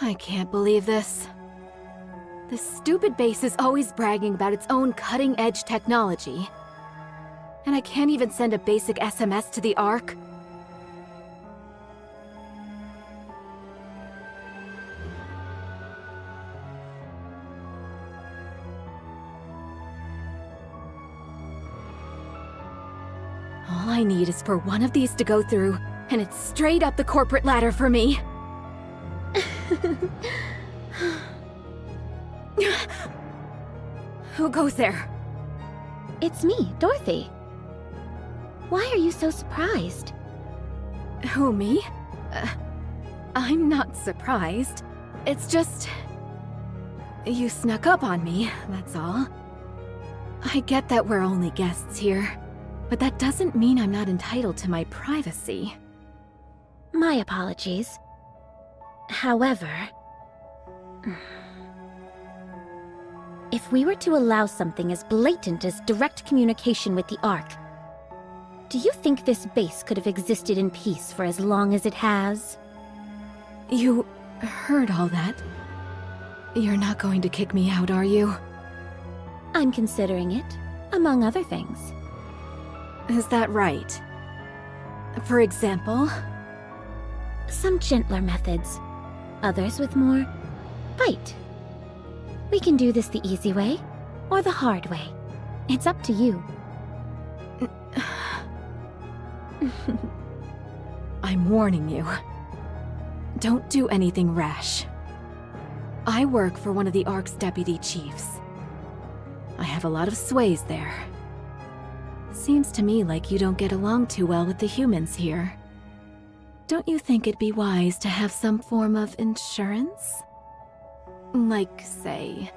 I can't believe this. This stupid base is always bragging about its own cutting-edge technology. And I can't even send a basic SMS to the Ark. All I need is for one of these to go through, and it's straight up the corporate ladder for me. Who goes there? It's me, Dorothy. Why are you so surprised? Who, me? I'm not surprised. It's just... you snuck up on me, that's all. I get that we're only guests here, but that doesn't mean I'm not entitled to my privacy. My apologies. However... if we were to allow something as blatant as direct communication with the Ark, do you think this base could have existed in peace for as long as it has? You heard all that? You're not going to kick me out, are you? I'm considering it, among other things. Is that right? For example? Some gentler methods, others with more bite. We can do this the easy way, or the hard way. It's up to you. I'm warning you. Don't do anything rash. I work for one of the Ark's deputy chiefs. I have a lot of sways there. Seems to me like you don't get along too well with the humans here. Don't you think it'd be wise to have some form of insurance? Like, say,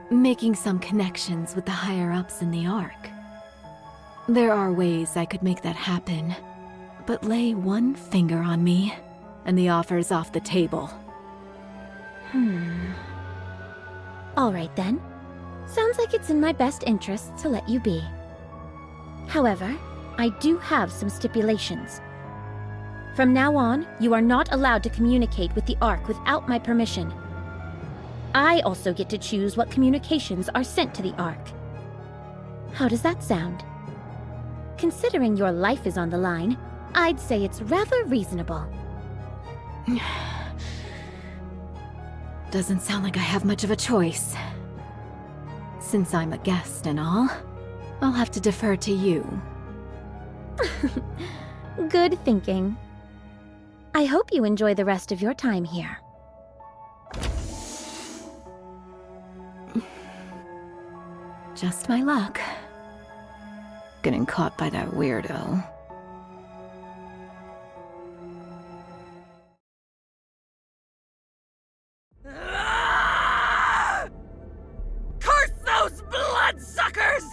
making some connections with the higher-ups in the Ark. There are ways I could make that happen, but lay one finger on me, and the offer's off the table. All right then. Sounds like it's in my best interest to let you be. However, I do have some stipulations. From now on, you are not allowed to communicate with the Ark without my permission. I also get to choose what communications are sent to the Ark. How does that sound? Considering your life is on the line, I'd say it's rather reasonable. Doesn't sound like I have much of a choice. Since I'm a guest and all, I'll have to defer to you. Good thinking. I hope you enjoy the rest of your time here. Just my luck. Getting caught by that weirdo. Curse those bloodsuckers!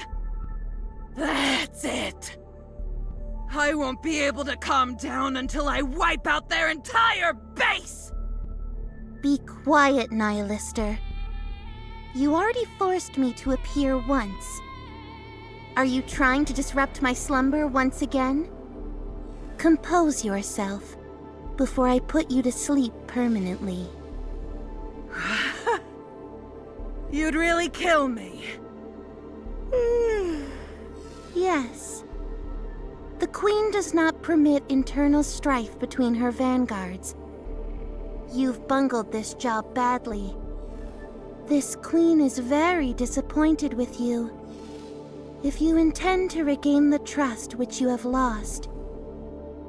That's it! I won't be able to calm down until I wipe out their entire base! Be quiet, Nihilister. You already forced me to appear once. Are you trying to disrupt my slumber once again? Compose yourself before I put you to sleep permanently. You'd really kill me. Yes. The Queen does not permit internal strife between her vanguards. You've bungled this job badly. This Queen is very disappointed with you. If you intend to regain the trust which you have lost,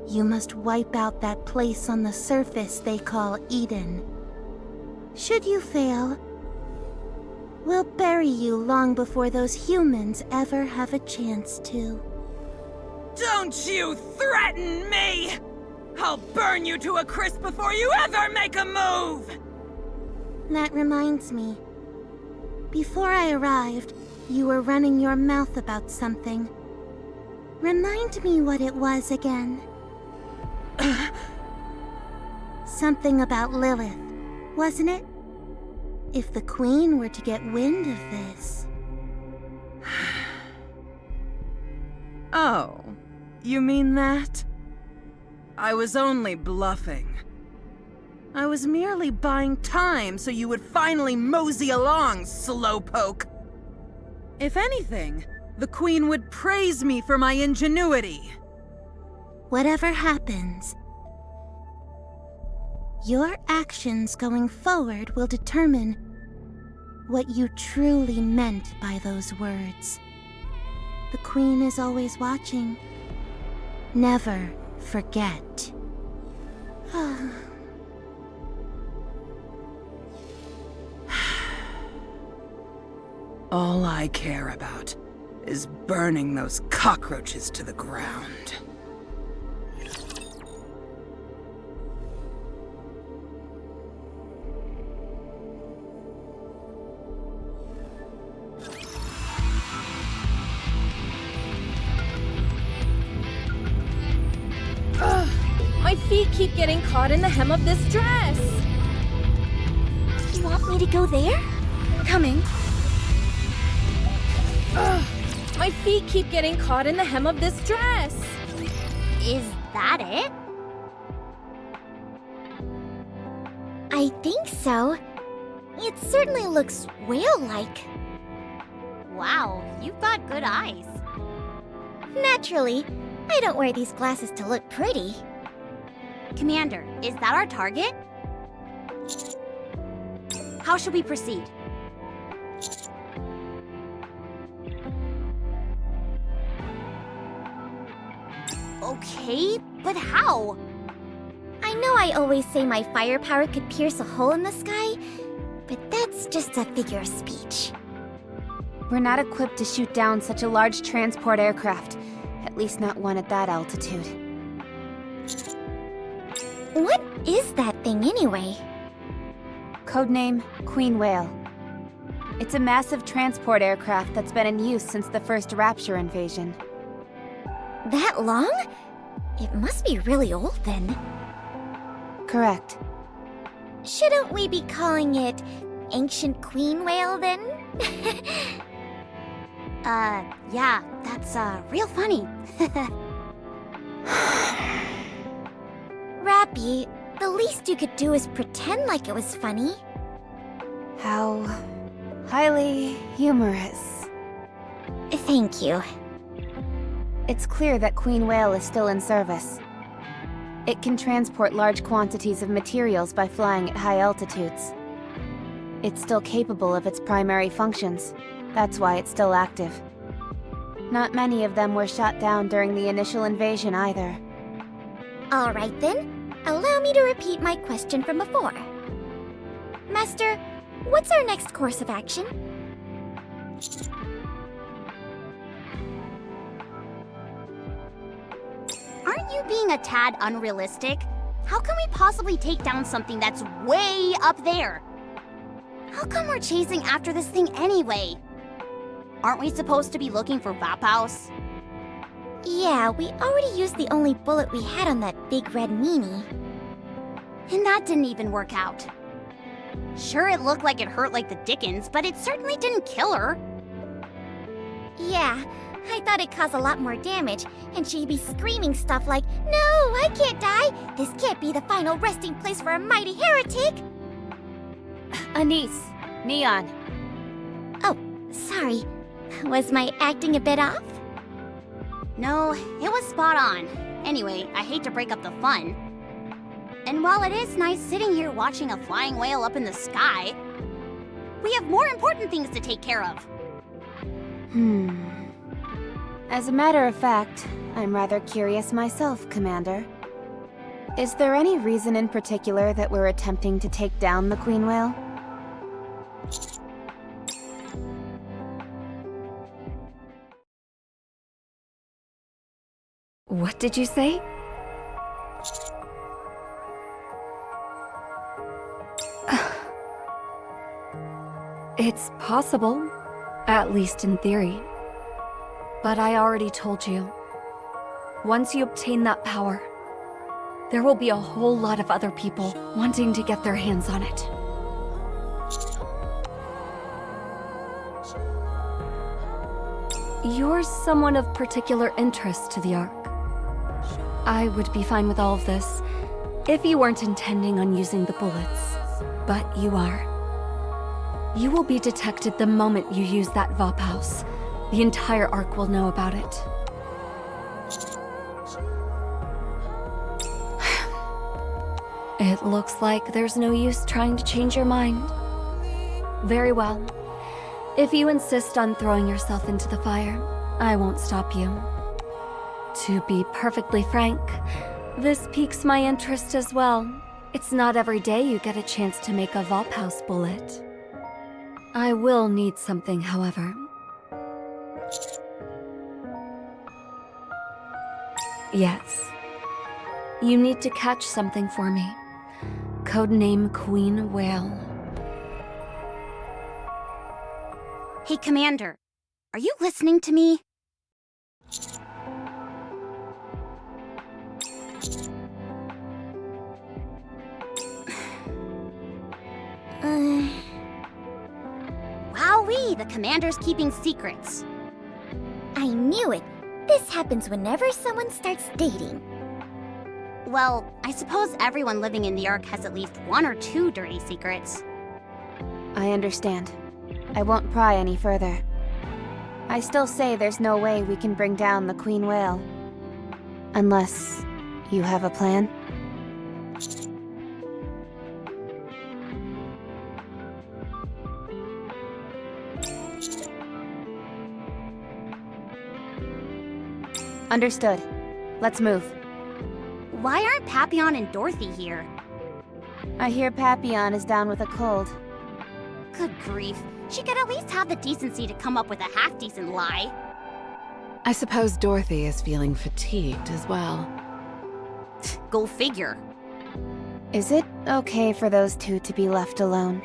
you must wipe out that place on the surface they call Eden. Should you fail, we'll bury you long before those humans ever have a chance to. Don't you threaten me! I'll burn you to a crisp before you ever make a move! That reminds me. Before I arrived, you were running your mouth about something. Remind me what it was again. Something about Lilith, wasn't it? If the Queen were to get wind of this... Oh, you mean that? I was only bluffing. I was merely buying time so you would finally mosey along, slowpoke. If anything, the Queen would praise me for my ingenuity. Whatever happens, your actions going forward will determine what you truly meant by those words. The Queen is always watching. Never forget. All I care about is burning those cockroaches to the ground. My feet keep getting caught in the hem of this dress. You want me to go there? Coming. My feet keep getting caught in the hem of this dress. Is that it? I think so. It certainly looks whale-like. Wow, you've got good eyes. Naturally, I don't wear these glasses to look pretty. Commander, is that our target? How should we proceed? Okay, but how? I know I always say my firepower could pierce a hole in the sky, but that's just a figure of speech. We're not equipped to shoot down such a large transport aircraft. At least not one at that altitude. What is that thing anyway? Codename Queen Whale. It's a massive transport aircraft that's been in use since the first Rapture invasion. That long? It must be really old then. Correct. Shouldn't we be calling it Ancient Queen Whale then? Yeah, that's, real funny. Rappy, the least you could do is pretend like it was funny. How highly humorous. Thank you. It's clear that Queen Whale is still in service. It can transport large quantities of materials by flying at high altitudes. It's still capable of its primary functions. That's why it's still active. Not many of them were shot down during the initial invasion either. Alright then, allow me to repeat my question from before. Master, what's our next course of action? Aren't you being a tad unrealistic? How can we possibly take down something that's way up there? How come we're chasing after this thing anyway? Aren't we supposed to be looking for Vaphaus? Yeah, we already used the only bullet we had on that big red meanie. And that didn't even work out. Sure, it looked like it hurt like the dickens, but it certainly didn't kill her. Yeah, I thought it caused a lot more damage, and she'd be screaming stuff like, "No, I can't die! This can't be the final resting place for a mighty heretic!" Anise, Neon. Oh, sorry. Was my acting a bit off? No, it was spot on. Anyway, I hate to break up the fun. And while it is nice sitting here watching a flying whale up in the sky, we have more important things to take care of. As a matter of fact, I'm rather curious myself, Commander. Is there any reason in particular that we're attempting to take down the Queen Whale? What did you say? It's possible, at least in theory. But I already told you. Once you obtain that power, there will be a whole lot of other people wanting to get their hands on it. You're someone of particular interest to the Ark. I would be fine with all of this, If you weren't intending on using the bullets, but you are. You will be detected the moment you use that Vop house. The entire Ark will know about it. It looks like there's no use trying to change your mind. Very well. If you insist on throwing yourself into the fire, I won't stop you. To be perfectly frank, this piques my interest as well. It's not every day you get a chance to make a Vop house bullet. I will need something, however. Yes. You need to catch something for me. Codename Queen Whale. Hey, Commander. Are you listening to me? Wowee, the Commander's keeping secrets. I knew it. This happens whenever someone starts dating. Well, I suppose everyone living in the Ark has at least one or two dirty secrets. I understand. I won't pry any further. I still say there's no way we can bring down the Queen Whale. Unless you have a plan? Understood. Let's move. Why aren't Papillon and Dorothy here? I hear Papillon is down with a cold. Good grief. She could at least have the decency to come up with a half-decent lie. I suppose Dorothy is feeling fatigued as well. Go figure. Is it okay for those two to be left alone?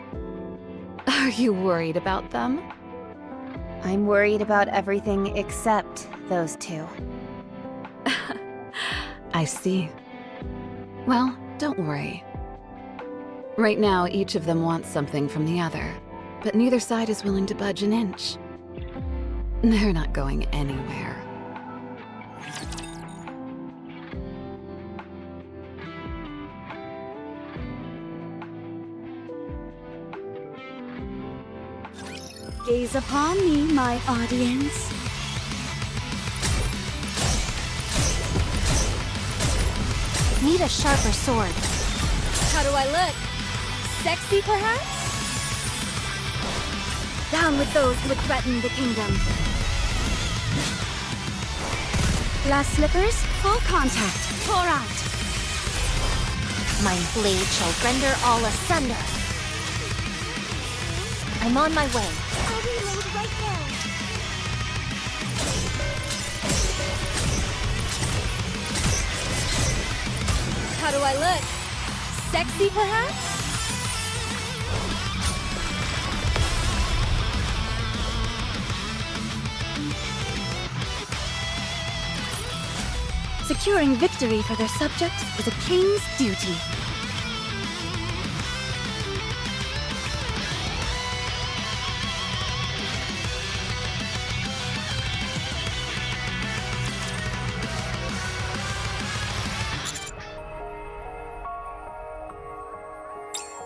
Are you worried about them? I'm worried about everything except those two. I see. Well, don't worry. Right now, each of them wants something from the other, but neither side is willing to budge an inch. They're not going anywhere. Gaze upon me, my audience. Need a sharper sword. How do I look? Sexy, perhaps? Down with those who would threaten the kingdom. Glass slippers, full contact. Pour out. My blade shall render all asunder. I'm on my way. I'll reload right now. How do I look? Sexy, perhaps? Securing victory for their subjects is a king's duty.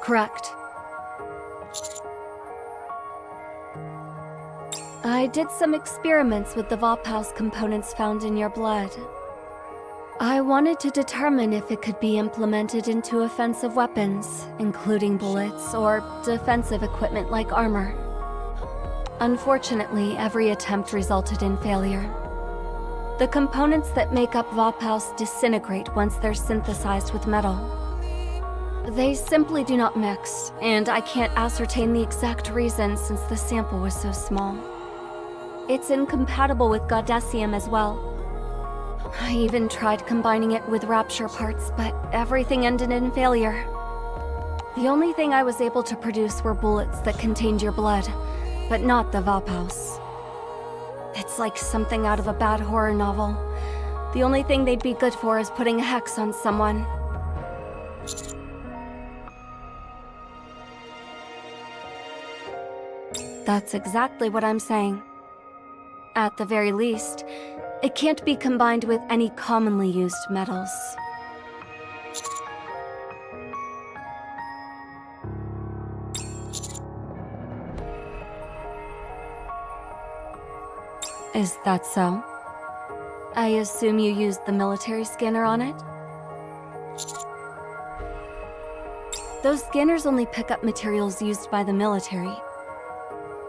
Correct. I did some experiments with the Vop House components found in your blood. I wanted to determine if it could be implemented into offensive weapons, including bullets, or defensive equipment like armor. Unfortunately, every attempt resulted in failure. The components that make up Vop House disintegrate once they're synthesized with metal. They simply do not mix, and I can't ascertain the exact reason since the sample was so small. It's incompatible with Goddessium as well. I even tried combining it with Rapture parts, but everything ended in failure. The only thing I was able to produce were bullets that contained your blood, but not the Vop House. It's like something out of a bad horror novel. The only thing they'd be good for is putting a hex on someone. That's exactly what I'm saying. At the very least, it can't be combined with any commonly used metals. Is that so? I assume you used the military scanner on it? Those scanners only pick up materials used by the military.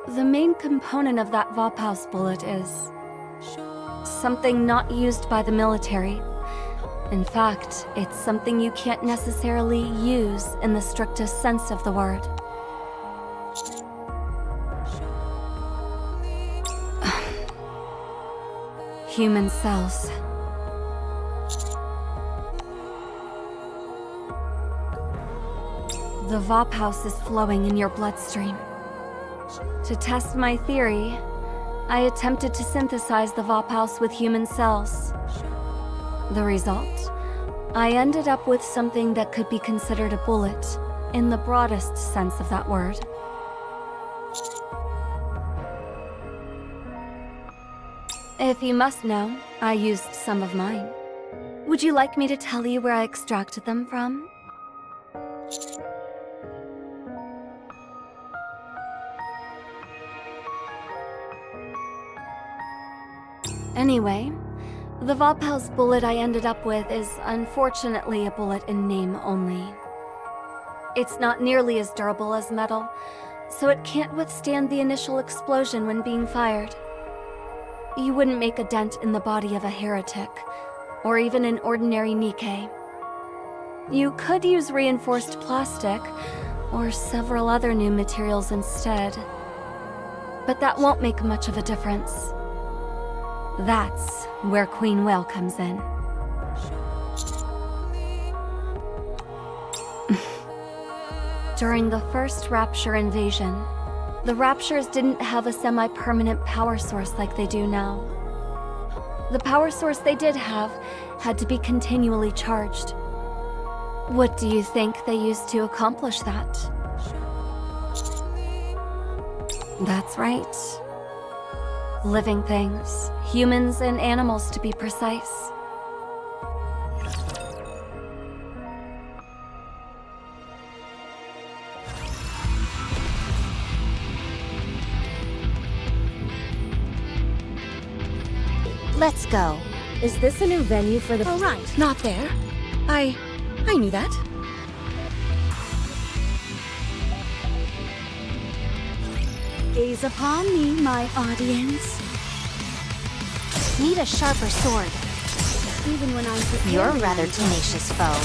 The main component of that Vophaus bullet is something not used by the military. In fact, it's something you can't necessarily use in the strictest sense of the word. Human cells. The Vophaus is flowing in your bloodstream. To test my theory, I attempted to synthesize the Vophaus with human cells. The result? I ended up with something that could be considered a bullet, in the broadest sense of that word. If you must know, I used some of mine. Would you like me to tell you where I extracted them from? Anyway, the Vophaus bullet I ended up with is unfortunately a bullet in name only. It's not nearly as durable as metal, so it can't withstand the initial explosion when being fired. You wouldn't make a dent in the body of a heretic, or even an ordinary Nikke. You could use reinforced plastic, or several other new materials instead. But that won't make much of a difference. That's where Queen Whale comes in. During the first Rapture invasion, the Raptures didn't have a semi-permanent power source like they do now. The power source they did have had to be continually charged. What do you think they used to accomplish that? That's right. Living things, humans and animals to be precise. Let's go. Is this a new venue for the— Oh, right, not there. I knew that. Gaze upon me, my audience. Need a sharper sword. Even when I'm prepared. You're a rather tenacious foe.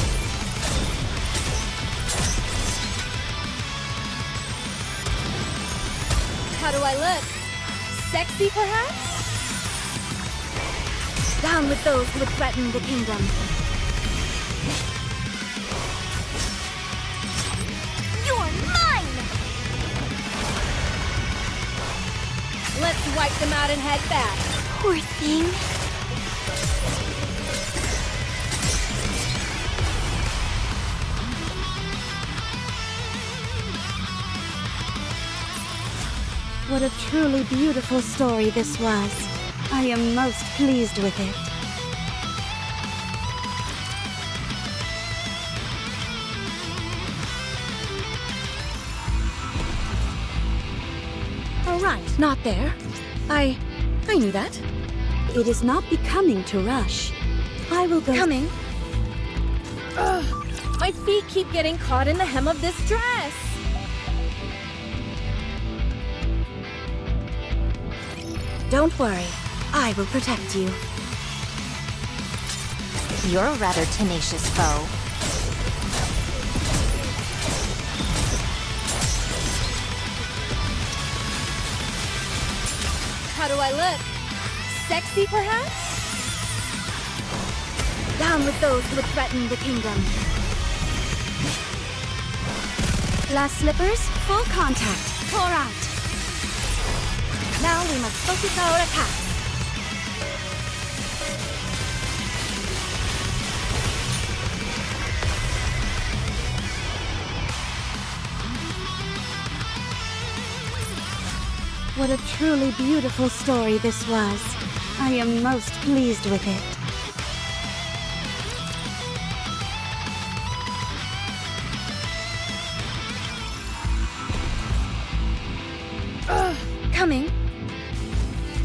How do I look? Sexy, perhaps? Down with those who would threaten the kingdom. You're mine! Let's wipe them out and head back. Poor thing. What a truly beautiful story this was. I am most pleased with it. All right, not there. I knew that. It is not becoming to rush. I will go— Coming. Ugh, my feet keep getting caught in the hem of this dress. Don't worry. I will protect you. You're a rather tenacious foe. How do I look? Sexy, perhaps? Down with those who would threaten the kingdom. Glass slippers, full contact. Pour out. Now we must focus our attack. What a truly beautiful story this was. I am most pleased with it. Coming.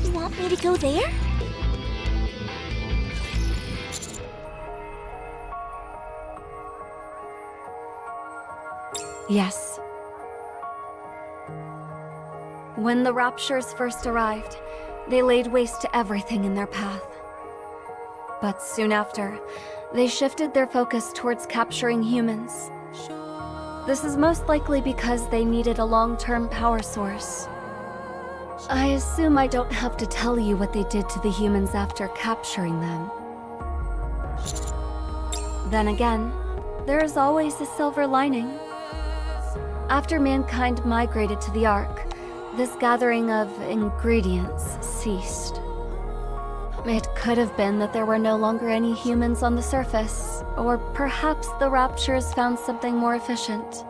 You want want me to go there? Yes. When the Raptures first arrived, they laid waste to everything in their path. But soon after, they shifted their focus towards capturing humans. This is most likely because they needed a long-term power source. I assume I don't have to tell you what they did to the humans after capturing them. Then again, there is always a silver lining. After mankind migrated to the Ark, this gathering of ingredients ceased. It could have been that there were no longer any humans on the surface, or perhaps the Raptures found something more efficient.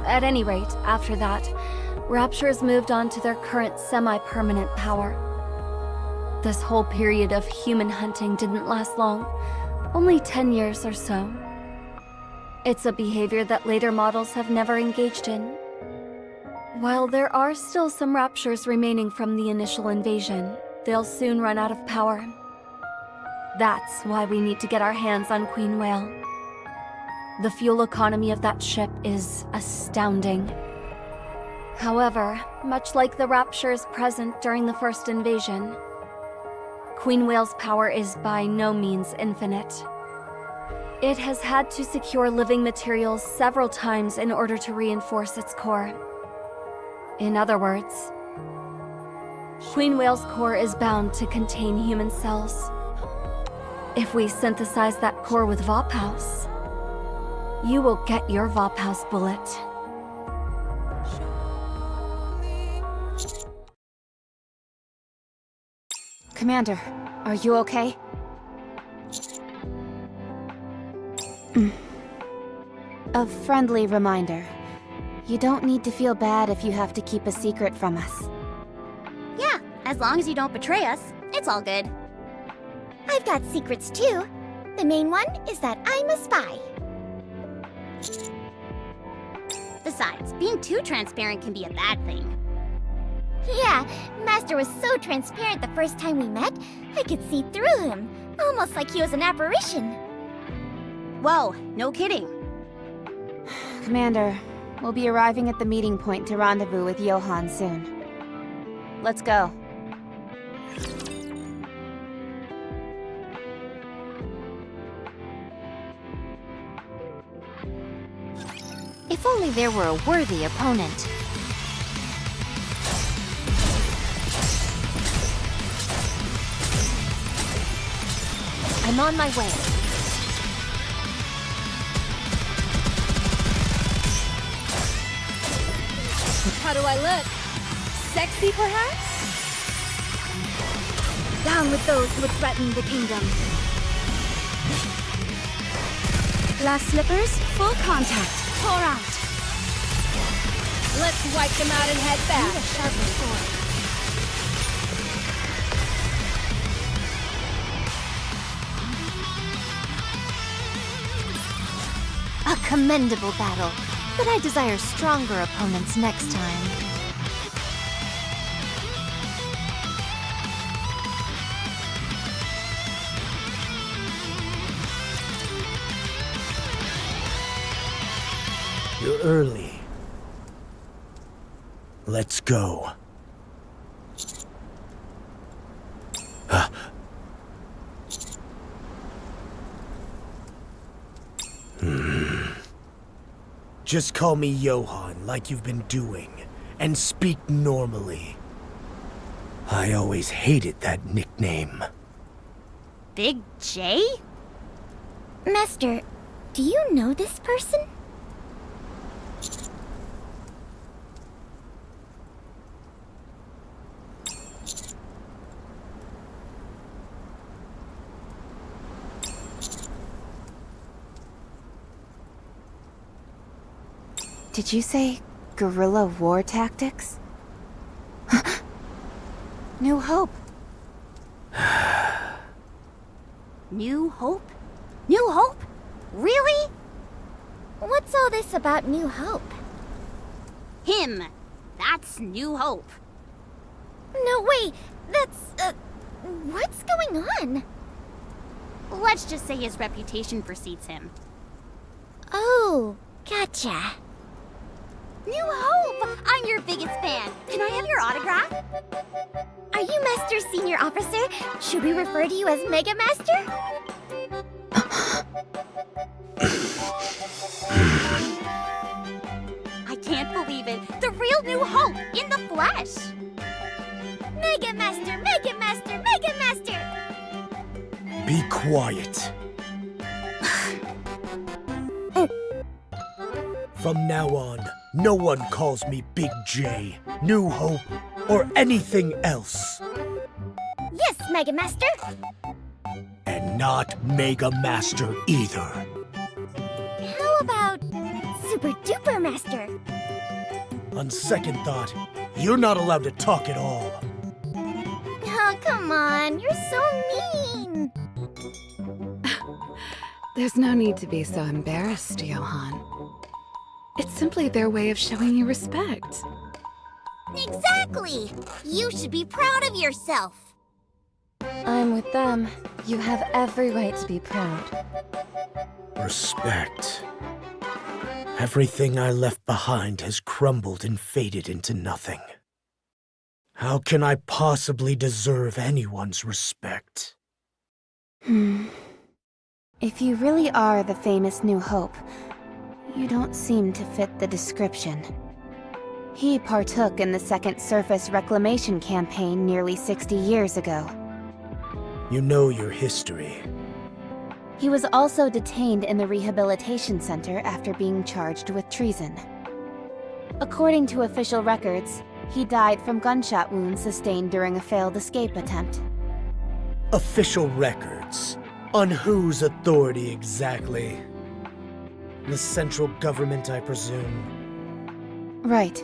At any rate, after that, Raptures moved on to their current semi-permanent power. This whole period of human hunting didn't last long, only 10 years or so. It's a behavior that later models have never engaged in. While there are still some Raptures remaining from the initial invasion, they'll soon run out of power. That's why we need to get our hands on Queen Whale. The fuel economy of that ship is astounding. However, much like the Raptures present during the first invasion, Queen Whale's power is by no means infinite. It has had to secure living materials several times in order to reinforce its core. In other words, Queen Whale's core is bound to contain human cells. If we synthesize that core with Vophouse, you will get your Vophouse bullet. Commander, are you okay? A friendly reminder. You don't need to feel bad if you have to keep a secret from us. Yeah, as long as you don't betray us, it's all good. I've got secrets too. The main one is that I'm a spy. Besides, being too transparent can be a bad thing. Yeah, Master was so transparent the first time we met, I could see through him. Almost like he was an apparition. Whoa, no kidding. Commander, we'll be arriving at the meeting point to rendezvous with Johann soon. Let's go. If only there were a worthy opponent. I'm on my way. How do I look? Sexy, perhaps? Down with those who would threaten the kingdom. Glass slippers, full contact. Pour out. Let's wipe them out and head back. A commendable battle, but I desire stronger opponents next time. You're early. Let's go. Just call me Johann like you've been doing, and speak normally. I always hated that nickname. Big J? Master, do you know this person? Did you say guerrilla war tactics? New Hope. New Hope? New Hope? Really? What's all this about New Hope? Him. That's New Hope. No, wait! What's going on? Let's just say his reputation precedes him. Oh, gotcha. New Hope! I'm your biggest fan. Can I have your autograph? Are you Master Senior Officer? Should we refer to you as Mega Master? I can't believe it. The real New Hope in the flesh. Mega Master, Mega Master, Mega Master! Be quiet. From now on, no one calls me Big J, New Hope, or anything else. Yes, Mega Master! And not Mega Master either. How about Super Duper Master? On second thought, you're not allowed to talk at all. Oh, come on, you're so mean! There's no need to be so embarrassed, Johann. It's simply their way of showing you respect. Exactly! You should be proud of yourself! I'm with them. You have every right to be proud. Respect. Everything I left behind has crumbled and faded into nothing. How can I possibly deserve anyone's respect? If you really are the famous New Hope, you don't seem to fit the description. He partook in the Second Surface Reclamation Campaign nearly 60 years ago. You know your history. He was also detained in the Rehabilitation Center after being charged with treason. According to official records, he died from gunshot wounds sustained during a failed escape attempt. Official records? On whose authority exactly? The central government, I presume. Right.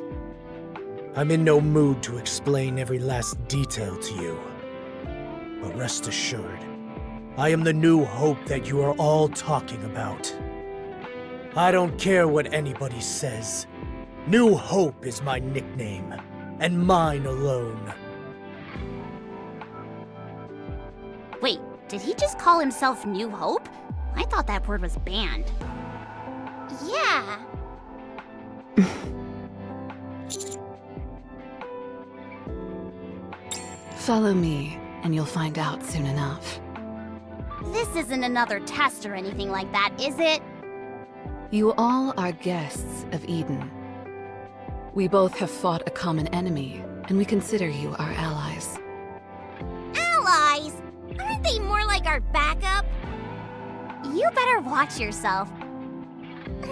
I'm in no mood to explain every last detail to you. But rest assured, I am the New Hope that you are all talking about. I don't care what anybody says. New Hope is my nickname, and mine alone. Wait, did he just call himself New Hope? I thought that word was banned. Yeah. Follow me, and you'll find out soon enough. This isn't another test or anything like that, is it? You all are guests of Eden. We both have fought a common enemy, and we consider you our allies. Allies? Aren't they more like our backup? You better watch yourself.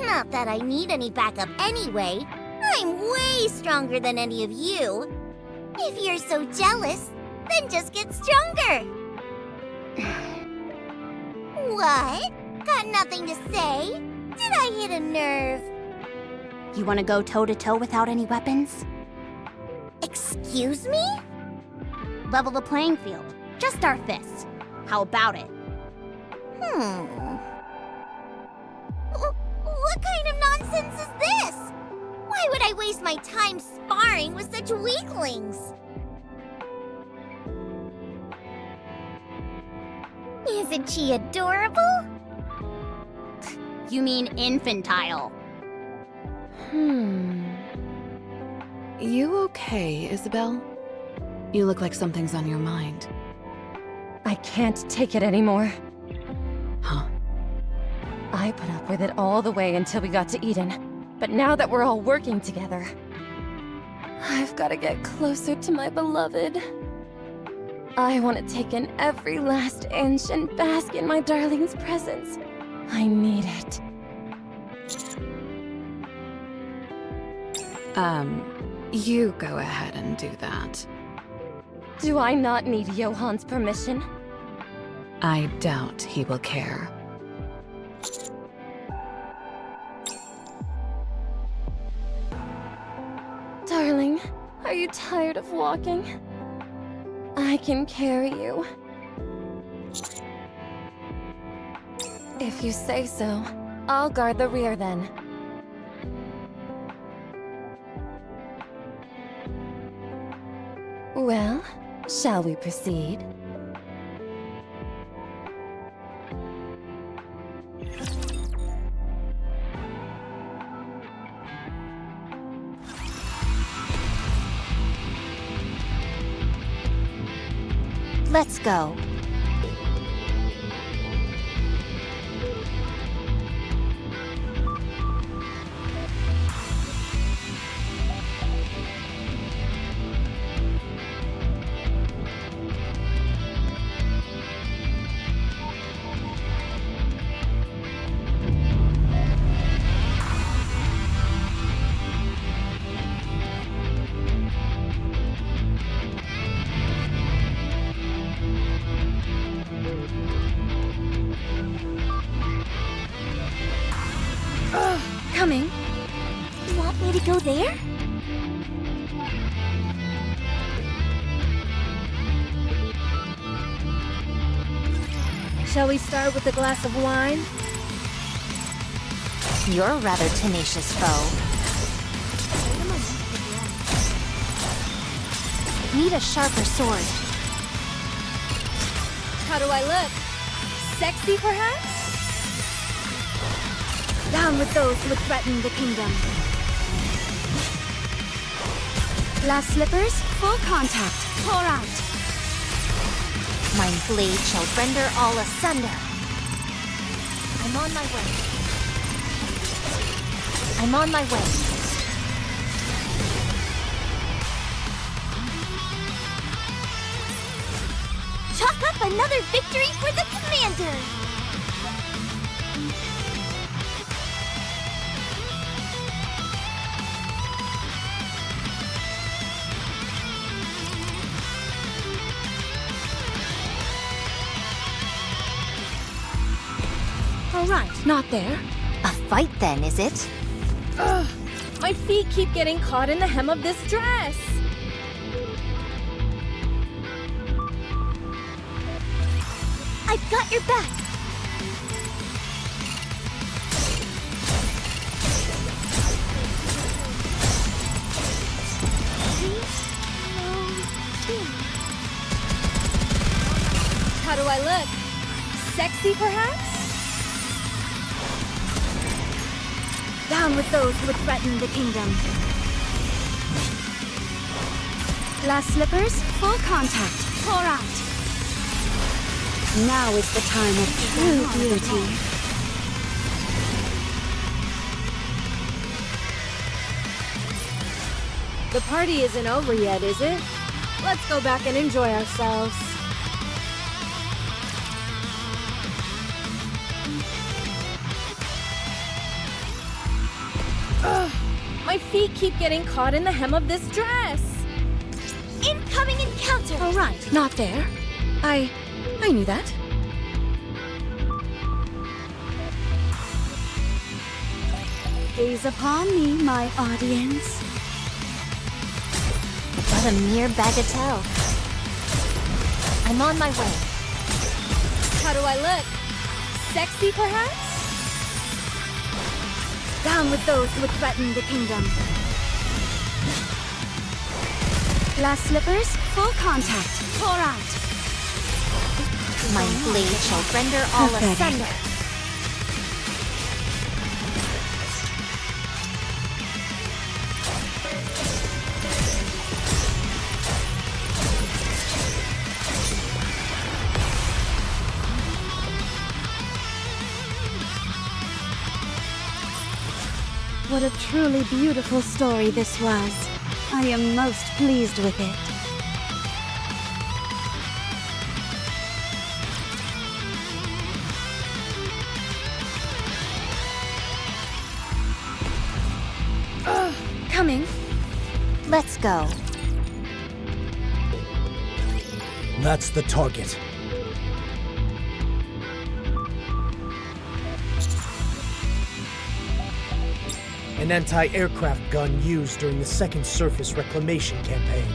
Not that I need any backup anyway. I'm way stronger than any of you. If you're so jealous, then just get stronger. What? Got nothing to say? Did I hit a nerve? You want to go toe-to-toe without any weapons? Excuse me? Level the playing field. Just our fists. How about it? What kind of nonsense is this? Why would I waste my time sparring with such weaklings? Isn't she adorable? You mean infantile. You okay, Isabel? You look like something's on your mind. I can't take it anymore. Huh? I put up with it all the way until we got to Eden. But now that we're all working together, I've got to get closer to my beloved. I want to take in every last inch and bask in my darling's presence. I need it. You go ahead and do that. Do I not need Johann's permission? I doubt he will care. Darling, are you tired of walking? I can carry you. If you say so, I'll guard the rear then. Well, shall we proceed? Let's go. Coming. You want me to go there? Shall we start with a glass of wine? You're a rather tenacious foe. Need a sharper sword. How do I look? Sexy, perhaps? Down with those who would threaten the kingdom. Glass slippers, full contact. Pour out. My blade shall render all asunder. I'm on my way. I'm on my way. Chalk up another victory for the commander! All right, not there. A fight then, is it? Ugh, my feet keep getting caught in the hem of this dress. I've got your back! How do I look? Sexy, perhaps? Down with those who would threaten the kingdom. Glass slippers, full contact. Pour out. Now is the time of true beauty. The party isn't over yet, is it? Let's go back and enjoy ourselves. Ugh, my feet keep getting caught in the hem of this dress. Incoming encounter! All right, not there. I knew that. Gaze upon me, my audience. But a mere bagatelle. I'm on my way. How do I look? Sexy, perhaps? Down with those who would threaten the kingdom. Glass slippers, full contact. Pour out. My blade shall render all Pathetic. asunder. What a truly beautiful story this was. I am most pleased with it. Coming. Let's go. That's the target. An anti-aircraft gun used during the second surface reclamation campaign.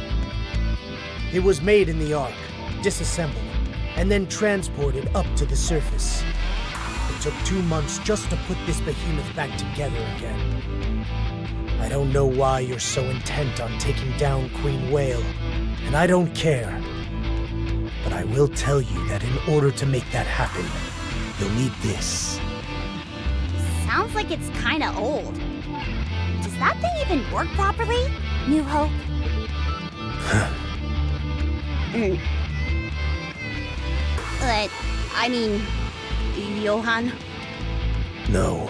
It was made in the Ark, disassembled, and then transported up to the surface. It took 2 months just to put this behemoth back together again. I don't know why you're so intent on taking down Queen Whale, and I don't care. But I will tell you that in order to make that happen, you'll need this. Sounds like it's kinda old. Does that thing even work properly? New Hope? I mean, Johann? No.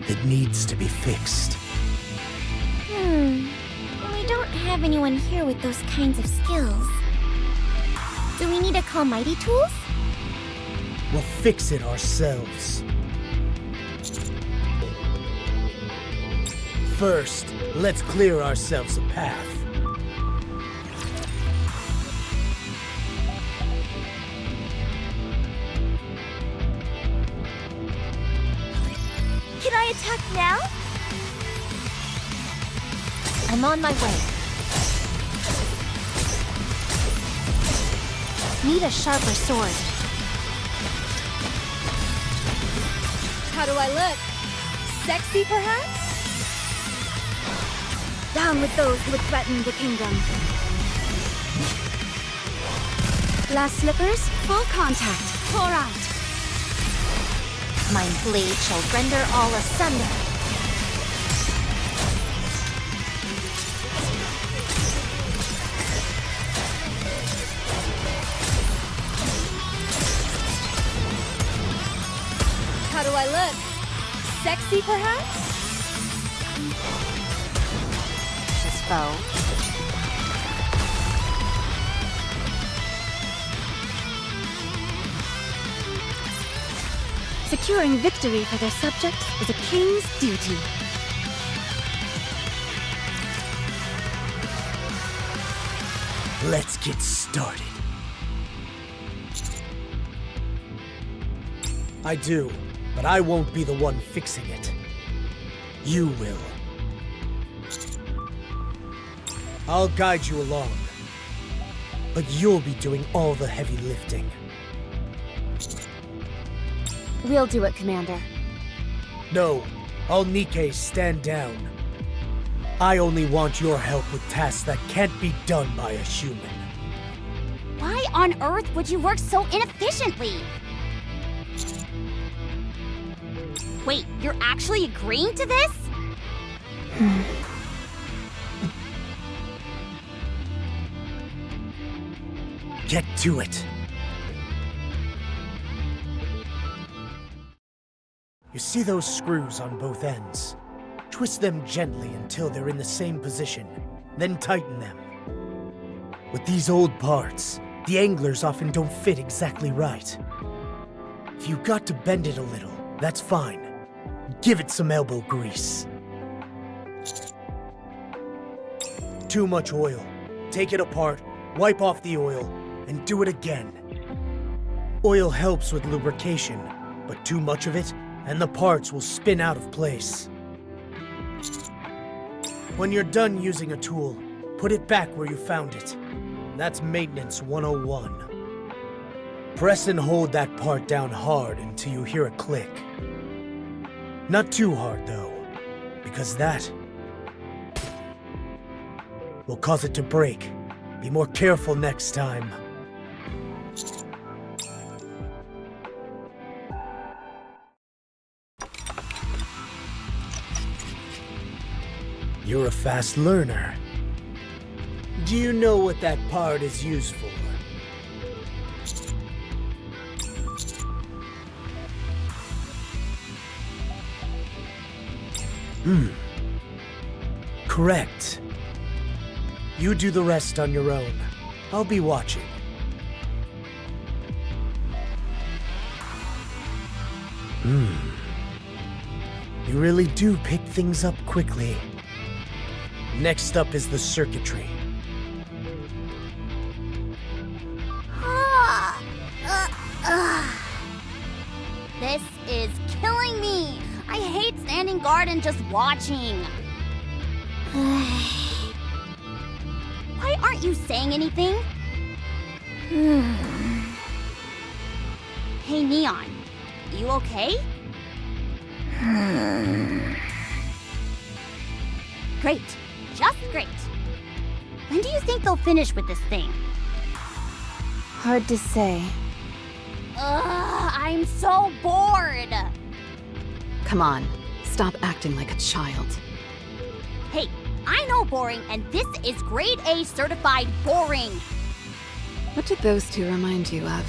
It needs to be fixed. We don't have anyone here with those kinds of skills. Do we need to call Mighty Tools? We'll fix it ourselves. First, let's clear ourselves a path. Can I attack now? I'm on my way. Need a sharper sword. How do I look? Sexy, perhaps? Down with those who would threaten the kingdom. Glass slippers, full contact. Pour out. My blade shall render all asunder. How do I look? Sexy, perhaps? This foe. Securing victory for their subjects is a king's duty. Let's get started. I do, but I won't be the one fixing it. You will. I'll guide you along, but you'll be doing all the heavy lifting. We'll do it, Commander. No, all Nikke stand down. I only want your help with tasks that can't be done by a human. Why on earth would you work so inefficiently? Wait, you're actually agreeing to this? Get to it. You see those screws on both ends? Twist them gently until they're in the same position, then tighten them. With these old parts, the anglers often don't fit exactly right. If you got to bend it a little, that's fine. Give it some elbow grease. Too much oil. Take it apart, wipe off the oil, and do it again. Oil helps with lubrication, but too much of it, and the parts will spin out of place. When you're done using a tool, put it back where you found it. That's maintenance 101. Press and hold that part down hard until you hear a click. Not too hard, though, because that will cause it to break. Be more careful next time. You're a fast learner. Do you know what that part is used for? Correct. You do the rest on your own. I'll be watching. You really do pick things up quickly. Next up is the circuitry. This is killing me. I hate standing guard and just watching. Why aren't you saying anything? Hey, Neon. You okay? Great. Just great. When do you think they'll finish with this thing? Hard to say. Ugh, I'm so bored. Come on, stop acting like a child. Hey, I know boring, and this is grade A certified boring. What did those two remind you of?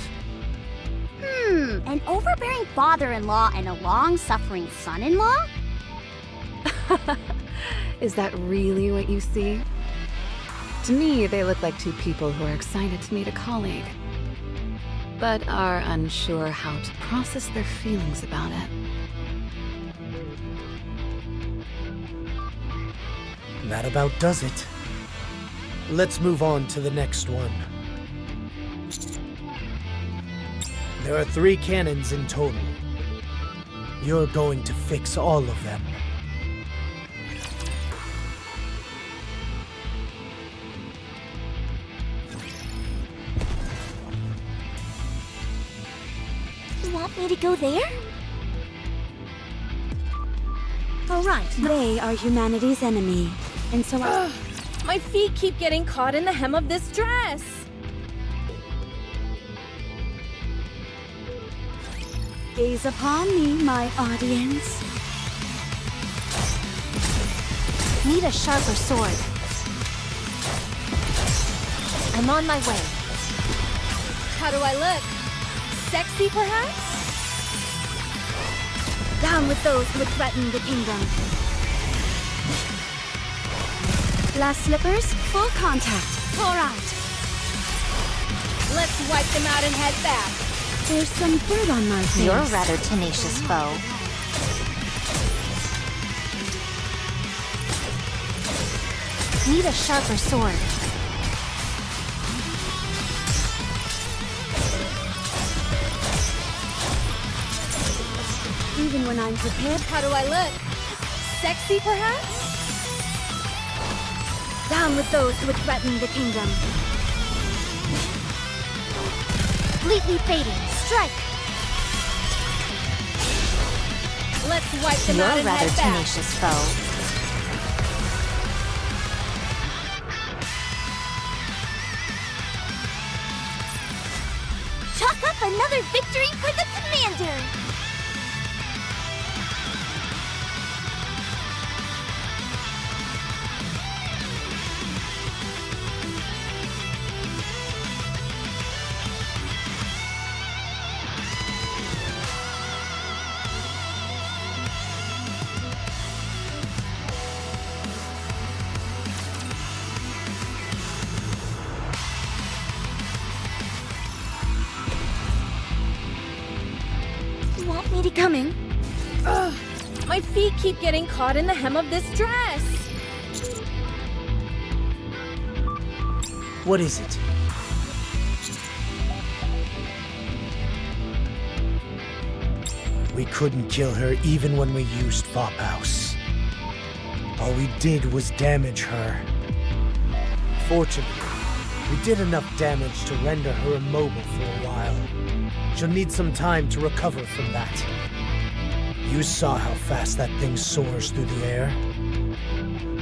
An overbearing father-in-law and a long-suffering son-in-law? Is that really what you see? To me, they look like two people who are excited to meet a colleague, but are unsure how to process their feelings about it. That about does it. Let's move on to the next one. There are 3 cannons in total. You're going to fix all of them. You want me to go there? Alright, They are humanity's enemy, and so I... My feet keep getting caught in the hem of this dress. Gaze upon me, my audience. need a sharper sword. I'm on my way. How do I look? Sexy, perhaps? Down with those who would threaten the kingdom. Glass slippers, full contact. All right. Let's wipe them out and head back. There's some dirt on my face. You're a rather tenacious foe. Need a sharper sword. Even when I'm prepared. How do I look? Sexy, perhaps? Down with those who would threaten the kingdom. Completely fading. Strike! Let's wipe them You're out a and rather head back. tenacious foe. Chalk up another victory for the commander! Want me to Coming. Ugh, my feet keep getting caught in the hem of this dress. What is it? We couldn't kill her even when we used Fophouse. All we did was damage her. Fortunately, we did enough damage to render her immobile for a while. She'll need some time to recover from that. You saw how fast that thing soars through the air.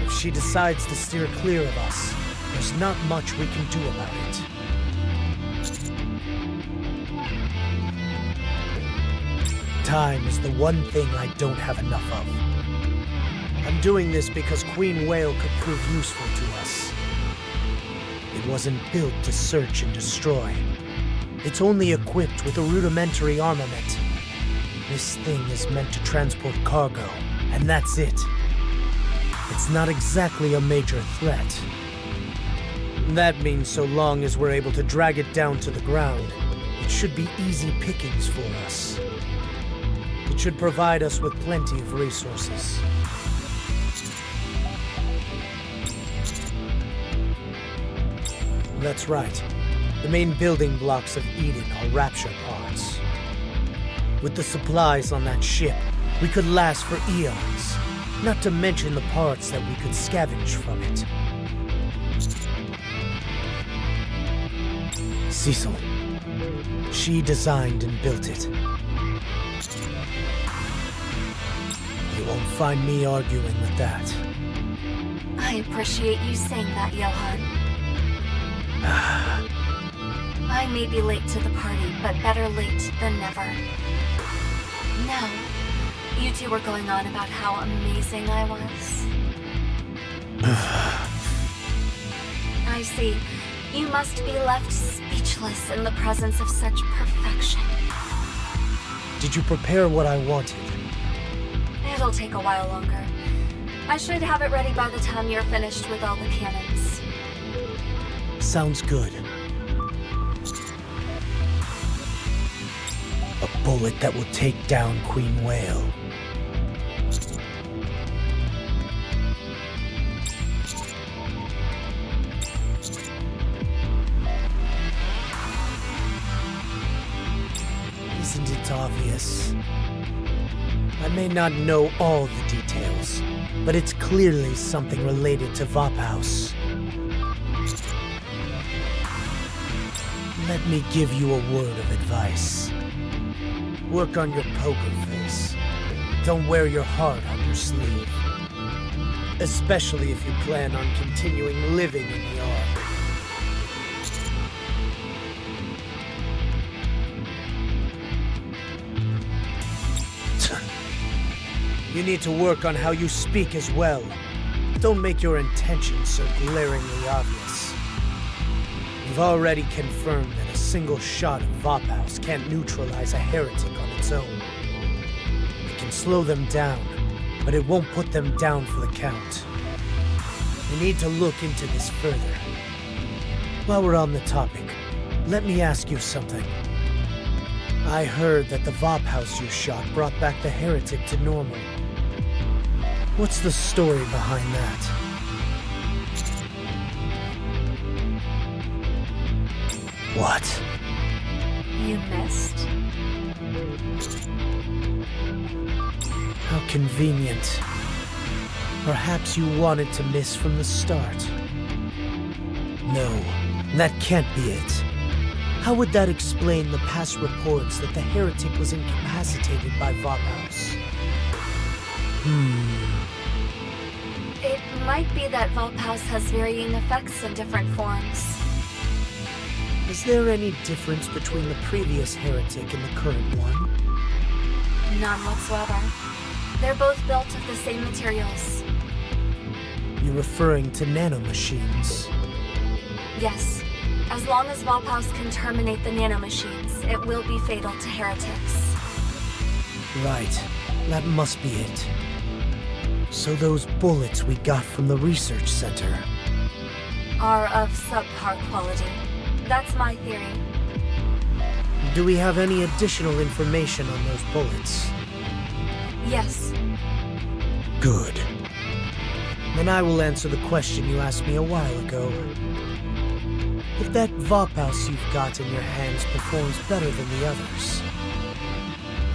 If she decides to steer clear of us, there's not much we can do about it. Time is the one thing I don't have enough of. I'm doing this because Queen Whale could prove useful to us. It wasn't built to search and destroy. It's only equipped with a rudimentary armament. This thing is meant to transport cargo, and that's it. It's not exactly a major threat. That means so long as we're able to drag it down to the ground, it should be easy pickings for us. It should provide us with plenty of resources. That's right. The main building blocks of Eden are rapture pods. With the supplies on that ship, we could last for eons, not to mention the parts that we could scavenge from it. Cecil. She designed and built it. You won't find me arguing with that. I appreciate you saying that, Johan. I may be late to the party, but better late than never. Now, you two were going on about how amazing I was. I see. You must be left speechless in the presence of such perfection. Did you prepare what I wanted? It'll take a while longer. I should have it ready by the time you're finished with all the cannons. Sounds good. A bullet that will take down Queen Whale. Isn't it obvious? I may not know all the details, but it's clearly something related to Vophouse. Let me give you a word of advice. Work on your poker face. Don't wear your heart on your sleeve. Especially if you plan on continuing living in the Ark. You need to work on how you speak as well. Don't make your intentions so glaringly obvious. You've already confirmed that a single shot of Vophouse can't neutralize a heretic on its own. It can slow them down, but it won't put them down for the count. We need to look into this further. While we're on the topic, let me ask you something. I heard that the Vophouse you shot brought back the heretic to normal. What's the story behind that? What? You missed? How convenient. Perhaps you wanted to miss from the start. No, that can't be it. How would that explain the past reports that the heretic was incapacitated by Vophouse? It might be that Vophouse has varying effects in different forms. Is there any difference between the previous heretic and the current one? None whatsoever. They're both built of the same materials. You're referring to nanomachines? Yes. As long as Vophouse can terminate the nanomachines, it will be fatal to heretics. Right. That must be it. So those bullets we got from the research center Are of subpar quality. That's my theory. Do we have any additional information on those bullets? Yes. Good. Then I will answer the question you asked me a while ago. If that Vophouse you've got in your hands performs better than the others,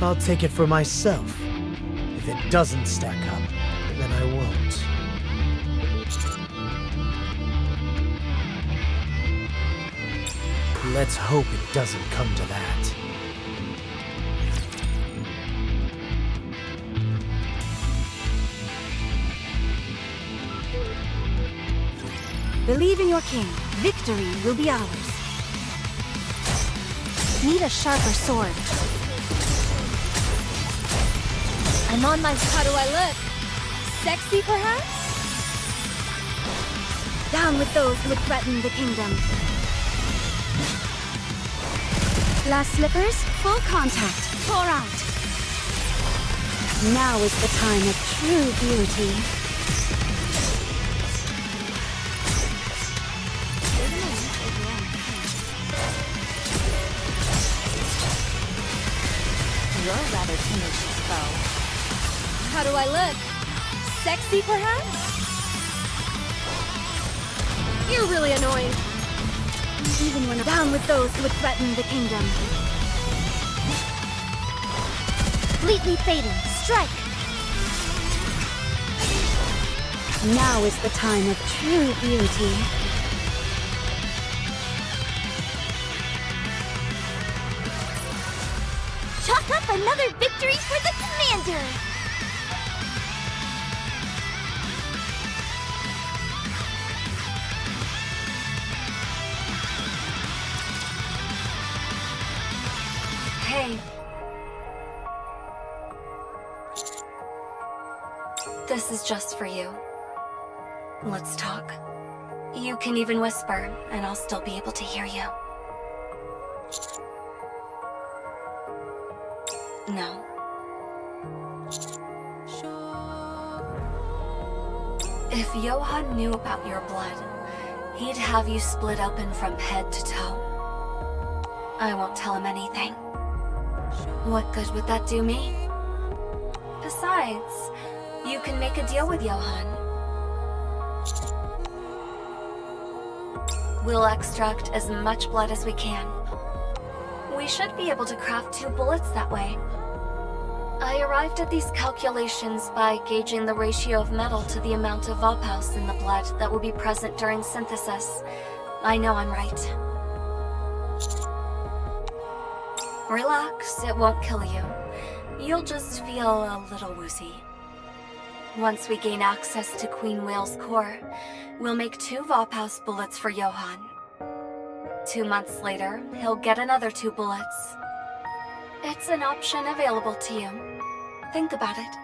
I'll take it for myself. If it doesn't stack up, then I won't. Let's hope it doesn't come to that. Believe in your king. Victory will be ours. Need a sharper sword. I'm on my... How do I look? Sexy, perhaps? Down with those who would threaten the kingdom. Glass slippers, full contact. Pour out. Now is the time of true beauty. You're rather tenacious, foe. How do I look? Sexy, perhaps? You're really annoying. Even when down with those who would threaten the kingdom. Completely fading. Strike. Now is the time of true beauty. Chalk up another victory for the commander! Hey. This is just for you. Let's talk. You can even whisper, and I'll still be able to hear you. No. If Johann knew about your blood, he'd have you split open from head to toe. I won't tell him anything. What good would that do me? Besides, you can make a deal with Johann. We'll extract as much blood as we can. We should be able to craft 2 bullets that way. I arrived at these calculations by gauging the ratio of metal to the amount of Vophaus in the blood that will be present during synthesis. I know I'm right. Relax, it won't kill you. You'll just feel a little woozy. Once we gain access to Queen Whale's core, we'll make 2 Vophaus bullets for Johann. 2 months later, he'll get another 2 bullets. It's an option available to you. Think about it.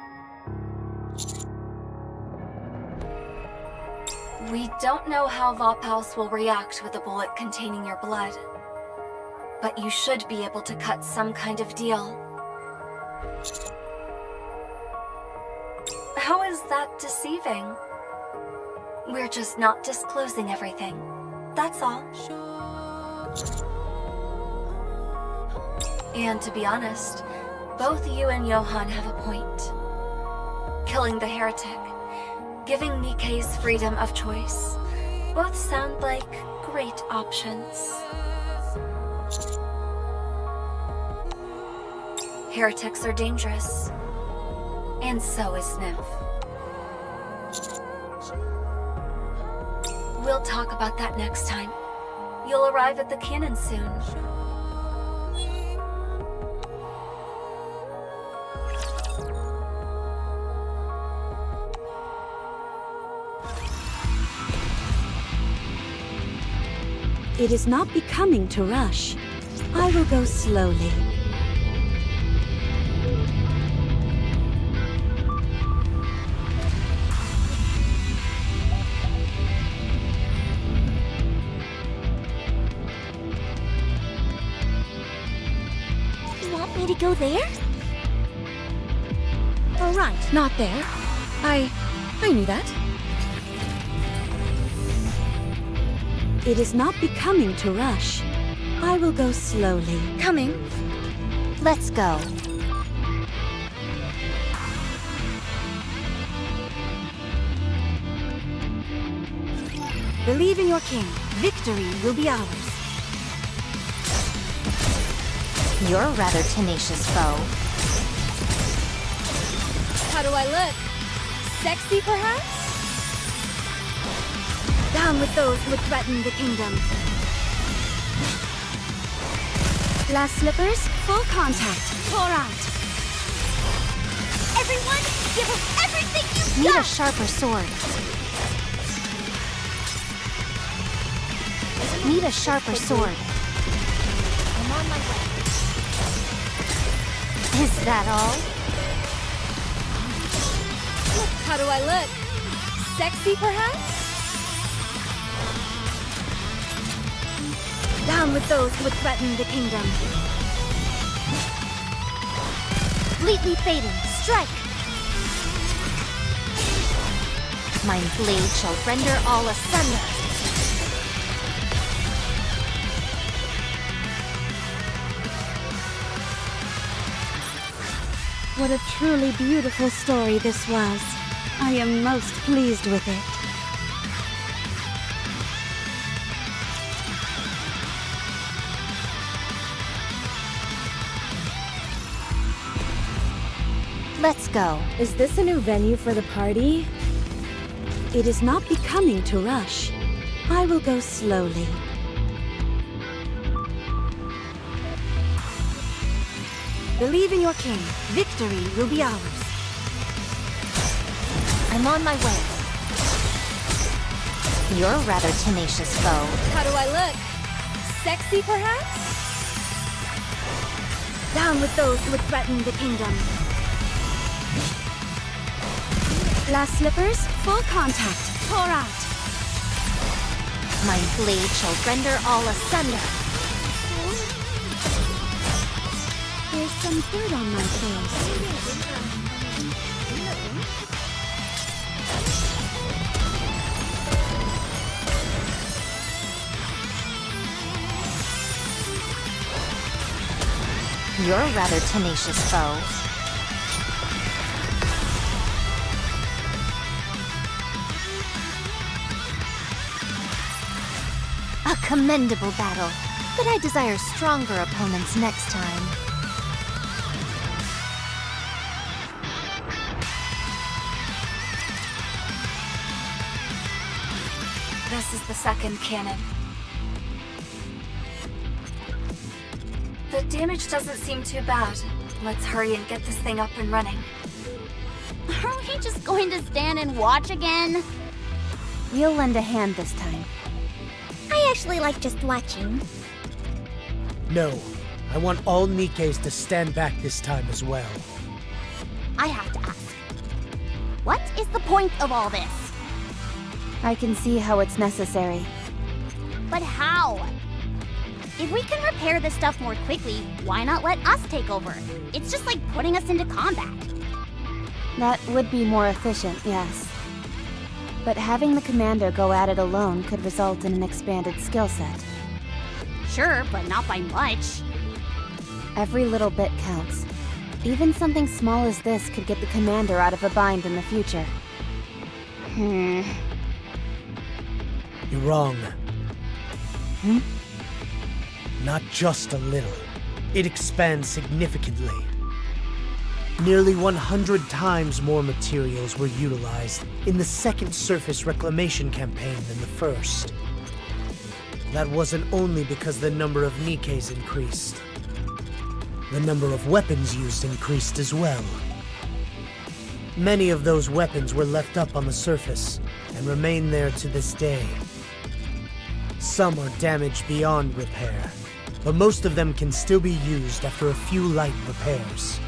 We don't know how Vophaus will react with a bullet containing your blood, but you should be able to cut some kind of deal. How is that deceiving? We're just not disclosing everything. That's all. And to be honest, both you and Johann have a point. Killing the heretic, giving Nikke's freedom of choice, both sound like great options. Heretics are dangerous, and so is Nymph. We'll talk about that next time. You'll arrive at the cannon soon. It is not becoming to rush. I will go slowly. You want me to go there? All right. Not there. I knew that. It is not becoming to rush. I will go slowly. Coming. Let's go. Believe in your king. Victory will be ours. You're a rather tenacious foe. How do I look? Sexy, perhaps? Down with those who would threaten the kingdom. Glass slippers, full contact. Pour out. Everyone, give us everything you've got! Need a sharper sword. Need a sharper sword. I'm on my way. Is that all? How do I look? Sexy, perhaps? Down with those who would threaten the kingdom. Completely fading. Strike! My blade shall render all asunder. What a truly beautiful story this was. I am most pleased with it. Let's go. Is this a new venue for the party? It is not becoming to rush. I will go slowly. Believe in your king. Victory will be ours. I'm on my way. You're a rather tenacious foe. How do I look? Sexy, perhaps? Down with those who would threaten the kingdom. Glass slippers, full contact. Pour out. My blade shall render all asunder. Here's some dirt on my face. You're a rather tenacious foe. A commendable battle, but I desire stronger opponents next time. This is the second cannon. The damage doesn't seem too bad. Let's hurry and get this thing up and running. Are we just going to stand and watch again? We'll lend a hand this time. I actually like just watching. No, I want all Nikkes to stand back this time as well. I have to ask. What is the point of all this? I can see how it's necessary. But how? If we can repair this stuff more quickly, why not let us take over? It's just like putting us into combat. That would be more efficient, yes. But having the commander go at it alone could result in an expanded skill set. Sure, but not by much. Every little bit counts. Even something small as this could get the commander out of a bind in the future. You're wrong. Not just a little. It expands significantly. Nearly 100 times more materials were utilized in the second surface reclamation campaign than the first. That wasn't only because the number of Nikkes increased. The number of weapons used increased as well. Many of those weapons were left up on the surface and remain there to this day. Some are damaged beyond repair, but most of them can still be used after a few light repairs.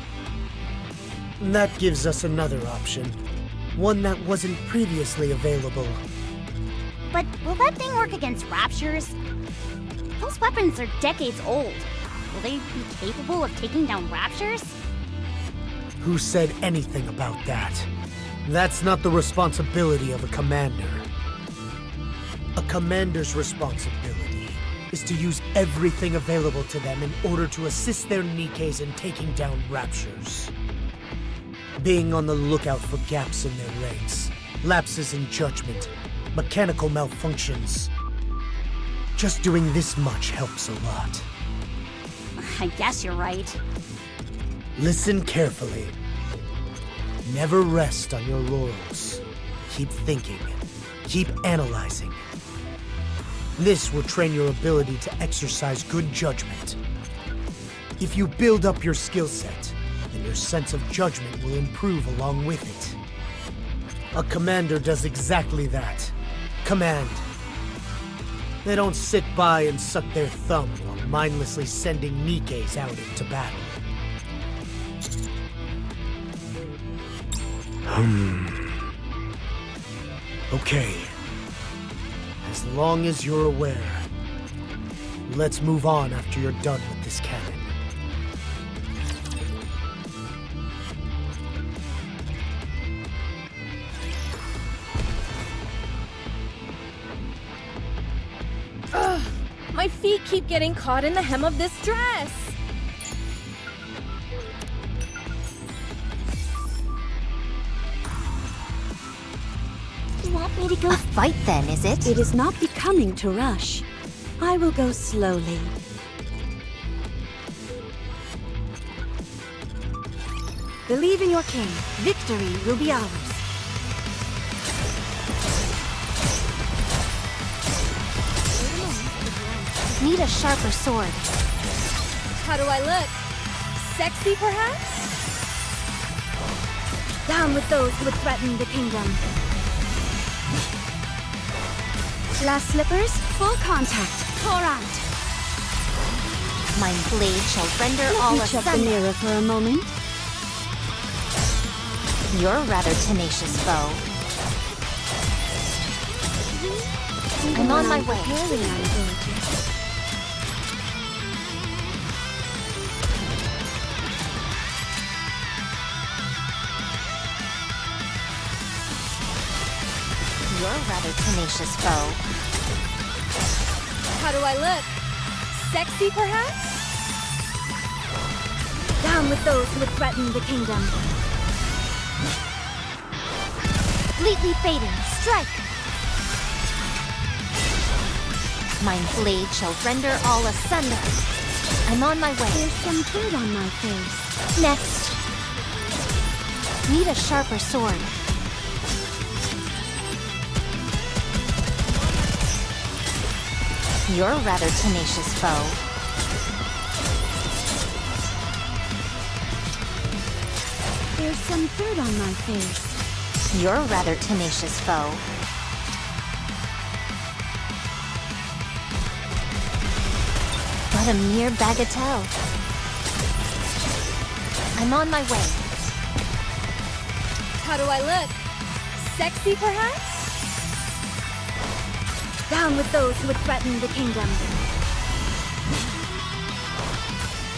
That gives us another option, one that wasn't previously available. But will that thing work against raptures? Those weapons are decades old. Will they be capable of taking down raptures? Who said anything about that? That's not the responsibility of a commander. A commander's responsibility is to use everything available to them in order to assist their Nikkes in taking down raptures. Being on the lookout for gaps in their ranks, lapses in judgment, mechanical malfunctions. Just doing this much helps a lot. I guess you're right. Listen carefully. Never rest on your laurels. Keep thinking. Keep analyzing. This will train your ability to exercise good judgment. If you build up your skill set, then your sense of judgment will improve along with it. A commander does exactly that. Command. They don't sit by and suck their thumb while mindlessly sending Nikkes out into battle. Okay. As long as you're aware, let's move on after you're done with this cannon. Ugh, my feet keep getting caught in the hem of this dress. You want me to go fight then, is it? It is not becoming to rush. I will go slowly. Believe in your king. Victory will be ours. Need a sharper sword. How do I look? Sexy, perhaps? Down with those who would threaten the kingdom. Glass slippers, full contact. Torrent. My blade shall render Let all me check the asunder. mirror for a moment. You're a rather tenacious foe. I'm on my way. Very gorgeous. rather tenacious foe. How do I look? Sexy, perhaps? Down with those who would threaten the kingdom. Completely fading, strike! My blade shall render all asunder. I'm on my way. There's some dirt on my face. Next. Need a sharper sword. You're a rather tenacious foe. There's some dirt on my face. You're a rather tenacious foe. But a mere bagatelle. I'm on my way. How do I look? Sexy, perhaps? Down with those who would threaten the kingdom.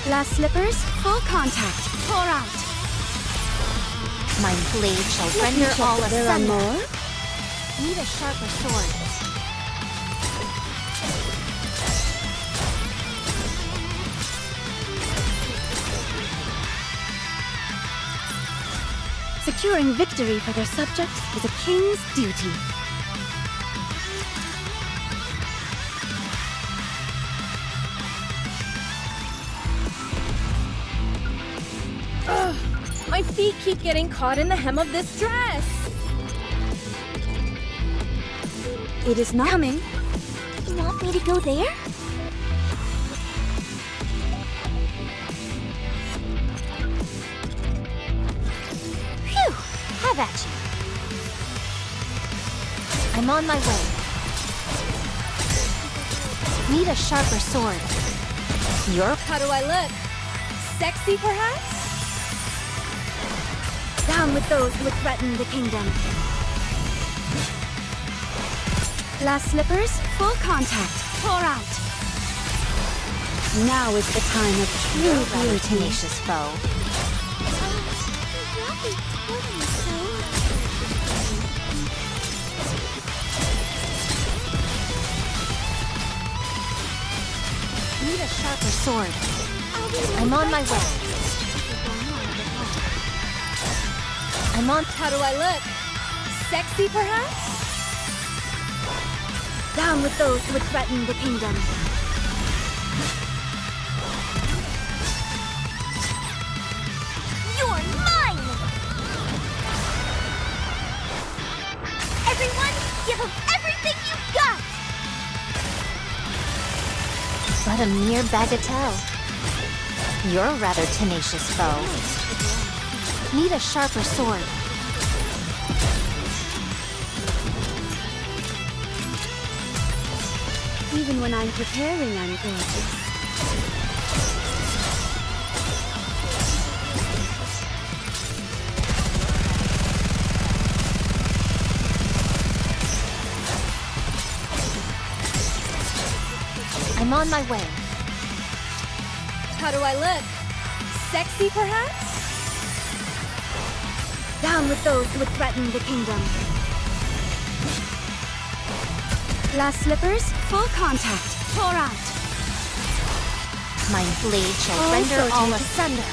Glass slippers, full contact. Pour out. My blade shall render all There are asunder. more? Need a sharper sword. Securing victory for their subjects is a king's duty. Ugh, my feet keep getting caught in the hem of this dress. It is not coming. You want me to go there? Phew! Have at you. I'm on my way. Need a sharper sword. You're How do I look? Sexy, perhaps? Down with those who would threaten the kingdom. Glass slippers, full contact. Pour out. Now is the time of You're true a rather beauty. tenacious foe. Need a sharper sword. I'm on my way. I'm on. How do I look? Sexy, perhaps? Down with those who would threaten the kingdom. You're mine! Everyone, give him everything you've got! But a mere bagatelle. You're a rather tenacious foe. Need a sharper sword. Even when I'm preparing, I'm gorgeous. I'm on my way. How do I look? Sexy, perhaps? Down with those who would threaten the kingdom. Glass slippers, full contact. Pour out. My blade shall Oh, render so all gentle. asunder.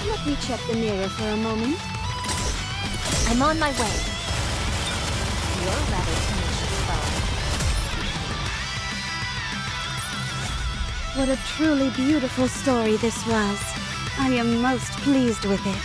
Let me check the mirror for a moment. I'm on my way. You're a rather tenacious foe. What a truly beautiful story this was. I am most pleased with it.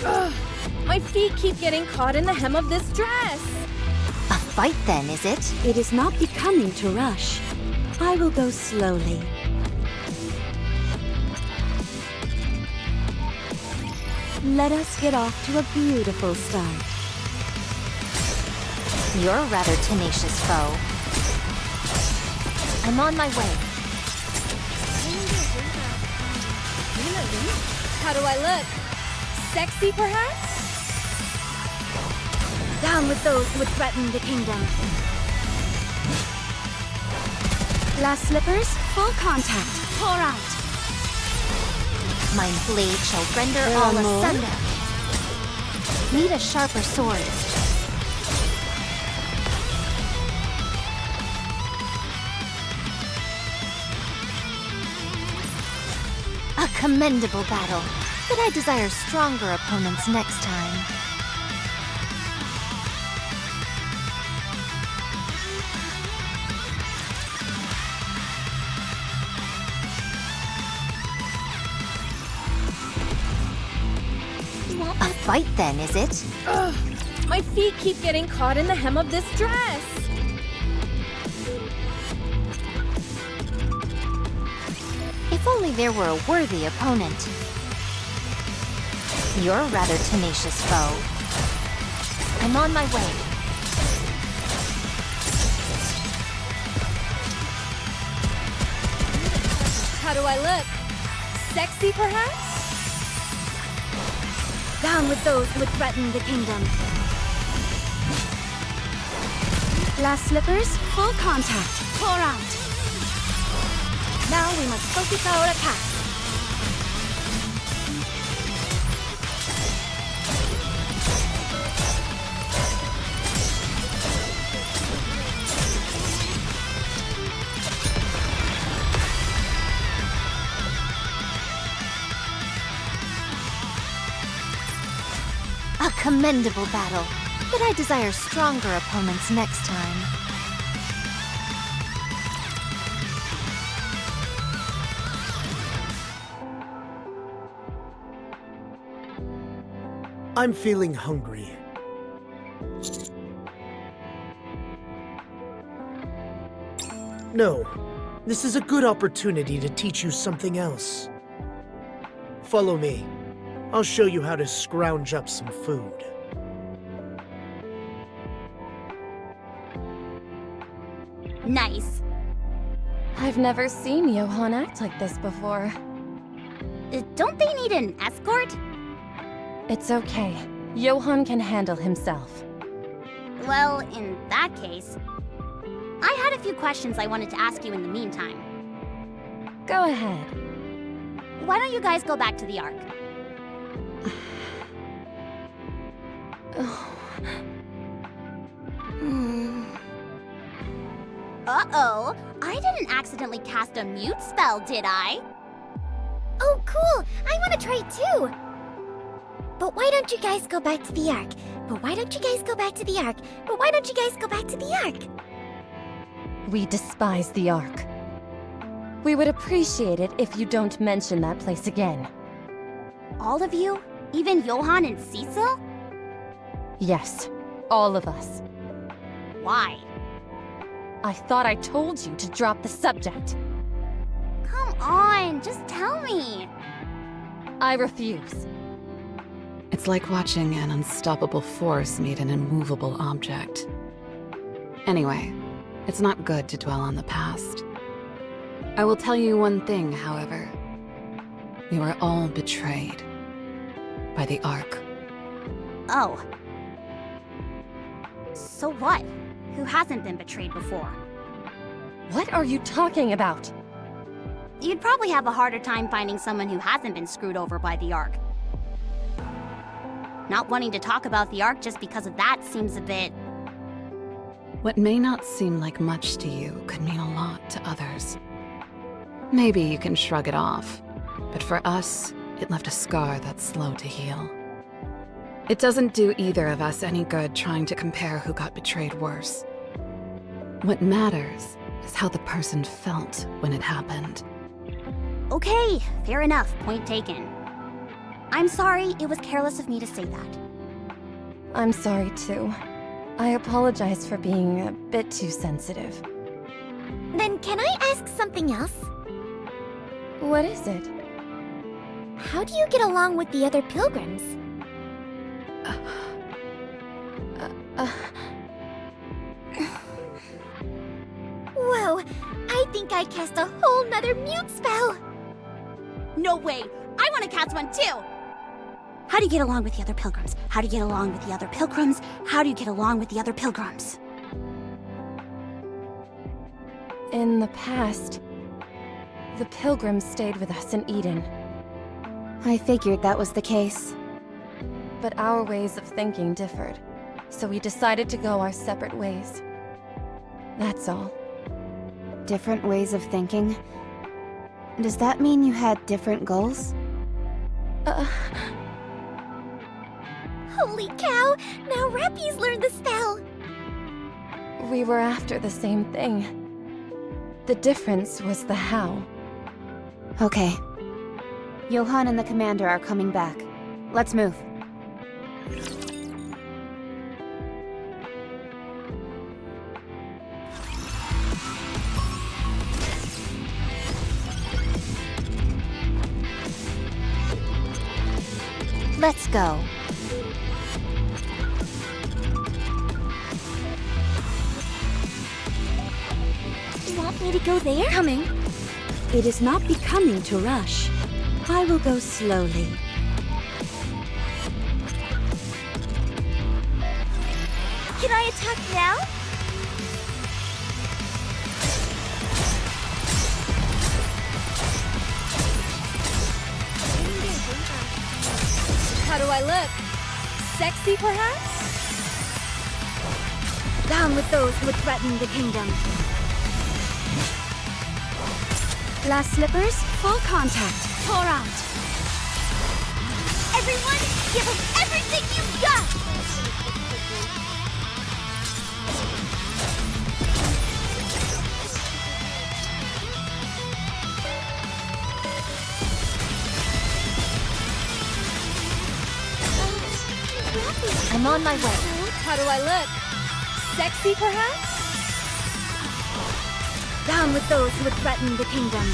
Ugh, my feet keep getting caught in the hem of this dress. A fight then, is it? It is not becoming to rush. I will go slowly. Let us get off to a beautiful start. You're a rather tenacious foe. I'm on my way. How do I look? Sexy, perhaps? Down with those who would threaten the kingdom. Glass slippers, full contact. Pour out. My blade shall render all asunder. Need a sharper sword. A commendable battle, but I desire stronger opponents next time. A fight then, is it? Ugh, my feet keep getting caught in the hem of this dress. If only there were a worthy opponent. You're a rather tenacious foe. I'm on my way. How do I look? Sexy, perhaps? Down with those who would threaten the kingdom. Glass slippers, full contact. Pour out. Now we must focus our attack. A commendable battle, but I desire stronger opponents next time. I'm feeling hungry. No, this is a good opportunity to teach you something else. Follow me. I'll show you how to scrounge up some food. Nice. I've never seen Johann act like this before. Don't they need an escort? It's okay. Johann can handle himself. Well, in that case, I had a few questions I wanted to ask you in the meantime. Go ahead. Why don't you guys go back to the Ark? Uh-oh, I didn't accidentally cast a mute spell, did I? Oh, cool! I want to try too! But why don't you guys go back to the Ark? But why don't you guys go back to the Ark? But why don't you guys go back to the Ark? We despise the Ark. We would appreciate it if you don't mention that place again. All of you? Even Johann and Cecil? Yes, all of us. Why? I thought I told you to drop the subject. Come on, just tell me. I refuse. It's like watching an unstoppable force meet an immovable object. Anyway, it's not good to dwell on the past. I will tell you one thing, however. You are all betrayed. By the Ark. Oh. So what? Who hasn't been betrayed before? What are you talking about? You'd probably have a harder time finding someone who hasn't been screwed over by the Ark. Not wanting to talk about the Ark just because of that seems a bit... What may not seem like much to you could mean a lot to others. Maybe you can shrug it off, but for us, it left a scar that's slow to heal. It doesn't do either of us any good trying to compare who got betrayed worse. What matters is how the person felt when it happened. Okay, fair enough, point taken. I'm sorry, it was careless of me to say that. I'm sorry too. I apologize for being a bit too sensitive. Then can I ask something else? What is it? How do you get along with the other pilgrims? think I cast a whole nother mute spell. No way! I want to cast one too! How do you get along with the other pilgrims? How do you get along with the other pilgrims? How do you get along with the other pilgrims? In the past, the pilgrims stayed with us in Eden, I figured that was the case. but our ways of thinking differed, so we decided to go our separate ways. That's all. Different ways of thinking? Does that mean you had different goals? Holy cow! Now Rappy's learned the spell! We were after the same thing. The difference was the how. Okay. Johann and the commander are coming back. Let's move. Let's go. You want me to go there? Coming. It is not becoming to rush. I will go slowly. Can I attack now? How do I look? Sexy, perhaps? Down with those who would threaten the kingdom. Glass slippers, full contact. Pour out. Everyone, give him everything you've got! I'm on my way. How do I look? Sexy, perhaps? Down with those who would threaten the kingdom.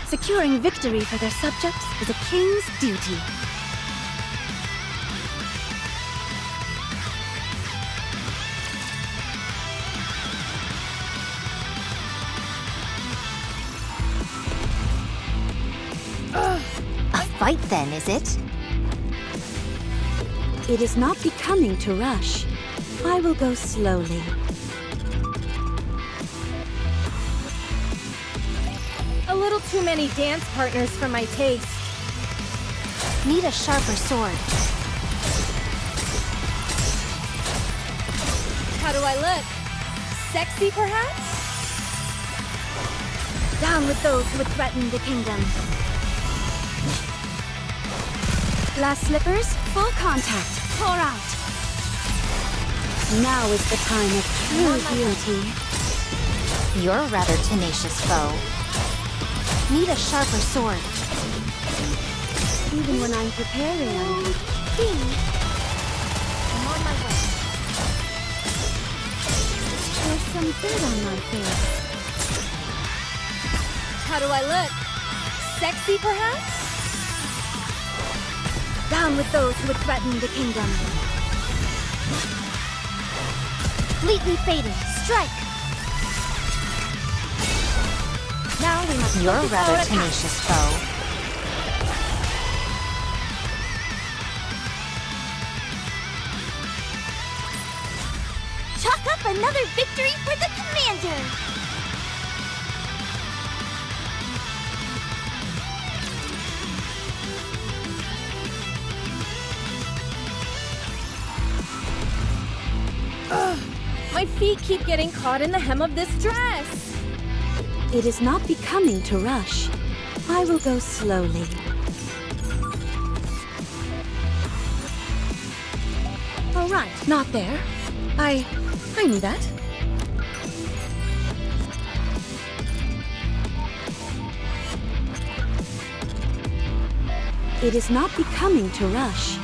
Securing victory for their subjects is a king's duty. Fight then, is it? It is not becoming to rush. I will go slowly. A little too many dance partners for my taste. Need a sharper sword. How do I look? Sexy, perhaps? Down with those who would threaten the kingdom. Glass slippers, full contact. Pour out. Now is the time of true beauty. You're a rather tenacious foe. Need a sharper sword. Even when I'm preparing, I'm I'm on my way. There's some dirt on my face. How do I look? Sexy, perhaps? Down with those who would threaten the kingdom. Completely faded. Strike! Now we must You're a focus rather our attack. tenacious foe. Chalk up another victory for the commander! My feet keep getting caught in the hem of this dress. It is not becoming to rush. I will go slowly. All right, not there. I knew that. It is not becoming to rush.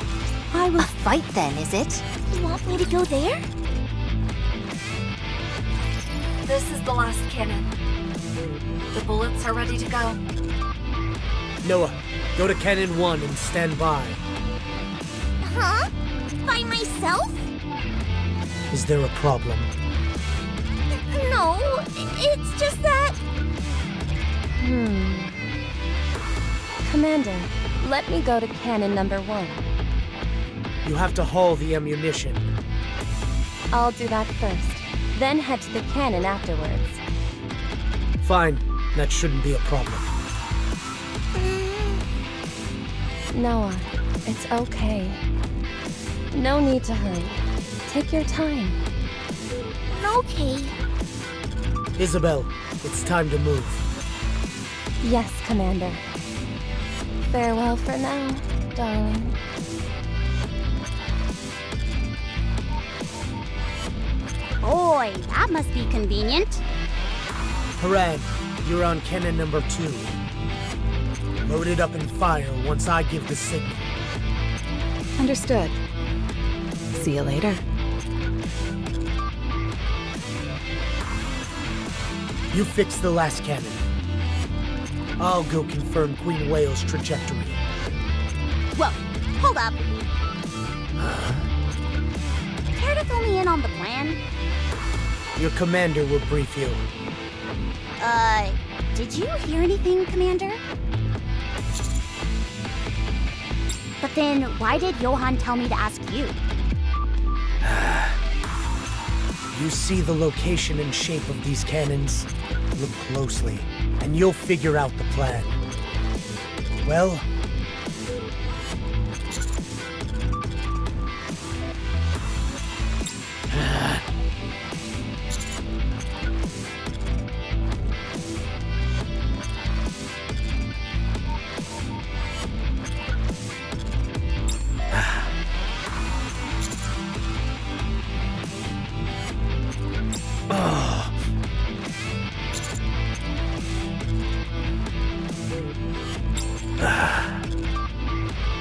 I will Fight then, is it? You want me to go there? This is the last cannon. The bullets are ready to go. Noah, Go to Cannon 1 and stand by. Huh? By myself? Is there a problem? No, it's just that... Commander, let me go to cannon number 1. You have to haul the ammunition. I'll do that first, then head to the cannon afterwards. Fine, that shouldn't be a problem. Noah, it's okay. No need to hurry. Take your time. Okay. Isabel, it's time to move. Yes, Commander. Farewell for now, darling. Boy, that must be convenient. Harad, you're on cannon number 2. Load it up and fire once I give the signal. Understood. See you later. You fix the last cannon. I'll go confirm Queen Whale's trajectory. Whoa, hold up. Care to fill me in on the plan? Your commander will brief you. Did you hear anything, Commander? But then, why did Johann tell me to ask you? You see the location and shape of these cannons? Look closely, and you'll figure out the plan. Well...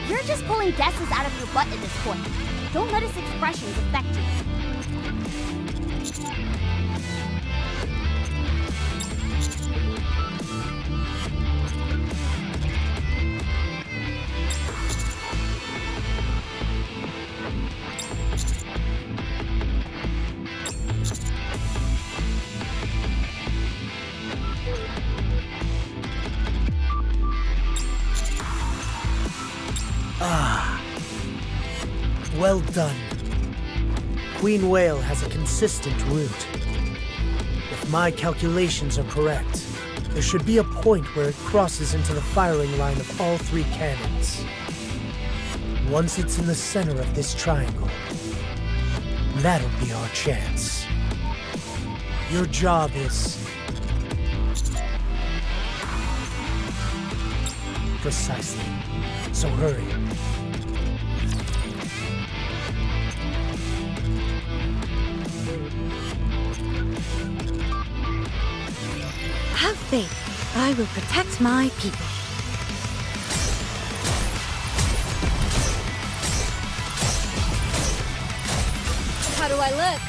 You're just pulling guesses out of your butt at this point. Don't let his expressions affect you. Well done. Queen Whale has a consistent route. If my calculations are correct, there should be a point where it crosses into the firing line of all 3 cannons. Once it's in the center of this triangle, that'll be our chance. Your job is... precisely. So hurry. Have faith. I will protect my people. How do I look?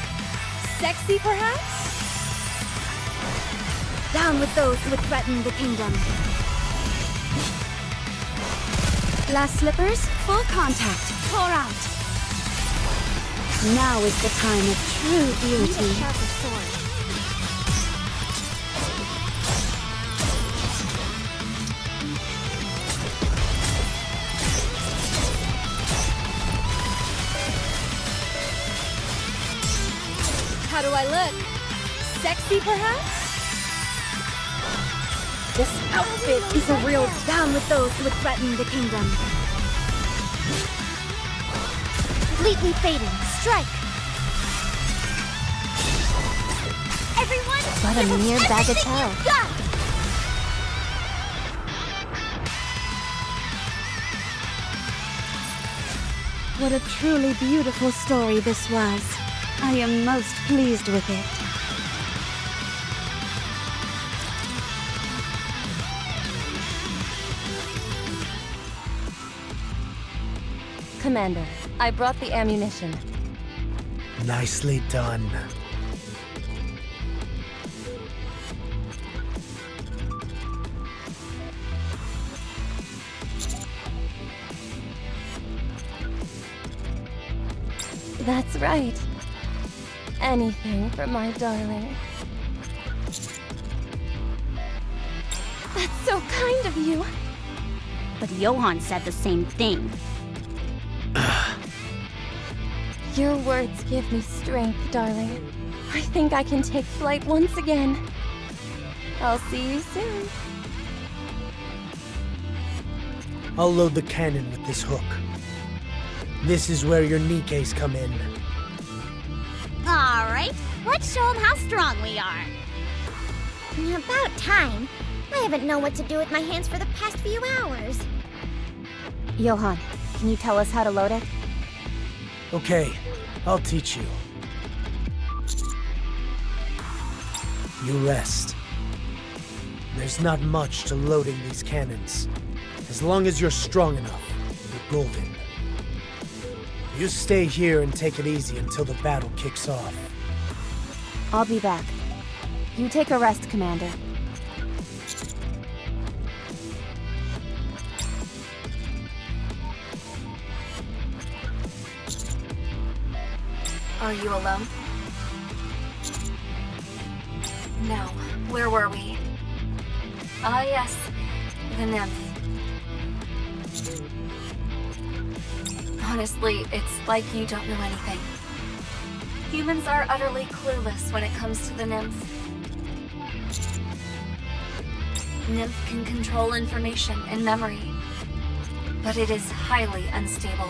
Sexy, perhaps? Down with those who would threaten the kingdom. Glass slippers, full contact. Pour out. Now is the time of true beauty. Need a sharper sword. How do I look? Sexy, perhaps? This outfit is a real down with those who would threaten the kingdom. Completely fading. Strike. Everyone, What a give us mere everything bagatelle. you've got! What a truly beautiful story this was. I am most pleased with it. Commander, I brought the ammunition. Nicely done. That's right. Anything for my darling. That's so kind of you. But Johann said the same thing. Your words give me strength, darling. I think I can take flight once again. I'll see you soon. I'll load the cannon with this hook. This is where your Nikkes come in. All right, let's show them how strong we are. About time. I haven't known what to do with my hands for the past few hours. Johann, can you tell us how to load it? Okay, I'll teach you. You rest. There's not much to loading these cannons. As long as you're strong enough, you're golden. You stay here and take it easy until the battle kicks off. I'll be back. You take a rest, Commander. Are you alone? Now, where were we? Ah yes, the nymph. Honestly, it's like you don't know anything. Humans are utterly clueless when it comes to the nymph. Nymph can control information and memory, but it is highly unstable.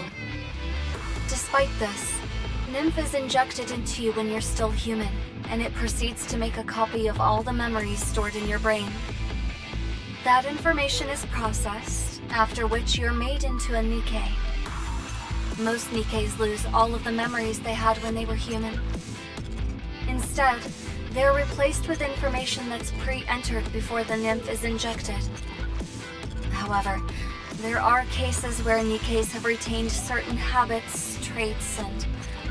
Despite this, Nymph is injected into you when you're still human, and it proceeds to make a copy of all the memories stored in your brain. That information is processed, after which you're made into a Nikke. Most Nikkes lose all of the memories they had when they were human. Instead, they're replaced with information that's pre-entered before the nymph is injected. However, there are cases where Nikkes have retained certain habits, traits, and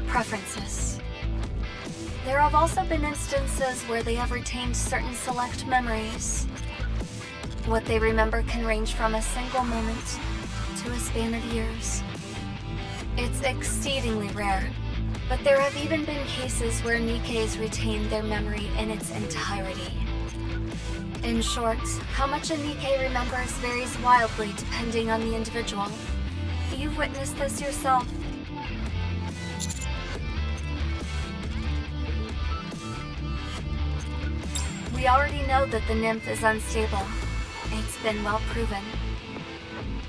preferences. There have also been instances where they have retained certain select memories. What they remember can range from a single moment to a span of years. It's exceedingly rare, but there have even been cases where Nikkes retain their memory in its entirety. In short, how much a Nikke remembers varies wildly depending on the individual. You've witnessed this yourself. We already know that the nymph is unstable. It's been well proven.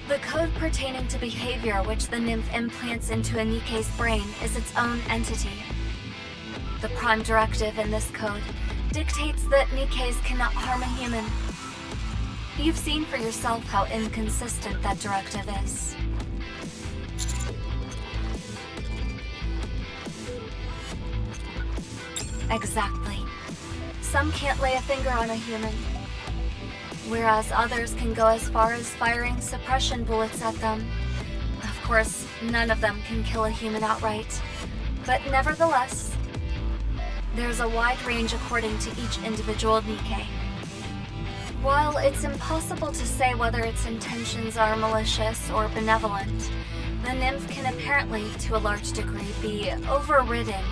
The code pertaining to behavior which the nymph implants into a Nikke's brain is its own entity. The prime directive in this code dictates that Nikkes cannot harm a human. You've seen for yourself how inconsistent that directive is. Exactly. Some can't lay a finger on a human, whereas others can go as far as firing suppression bullets at them. Of course, none of them can kill a human outright, but nevertheless, there's a wide range according to each individual Nikke. While it's impossible to say whether its intentions are malicious or benevolent, the nymph can apparently, to a large degree, be overridden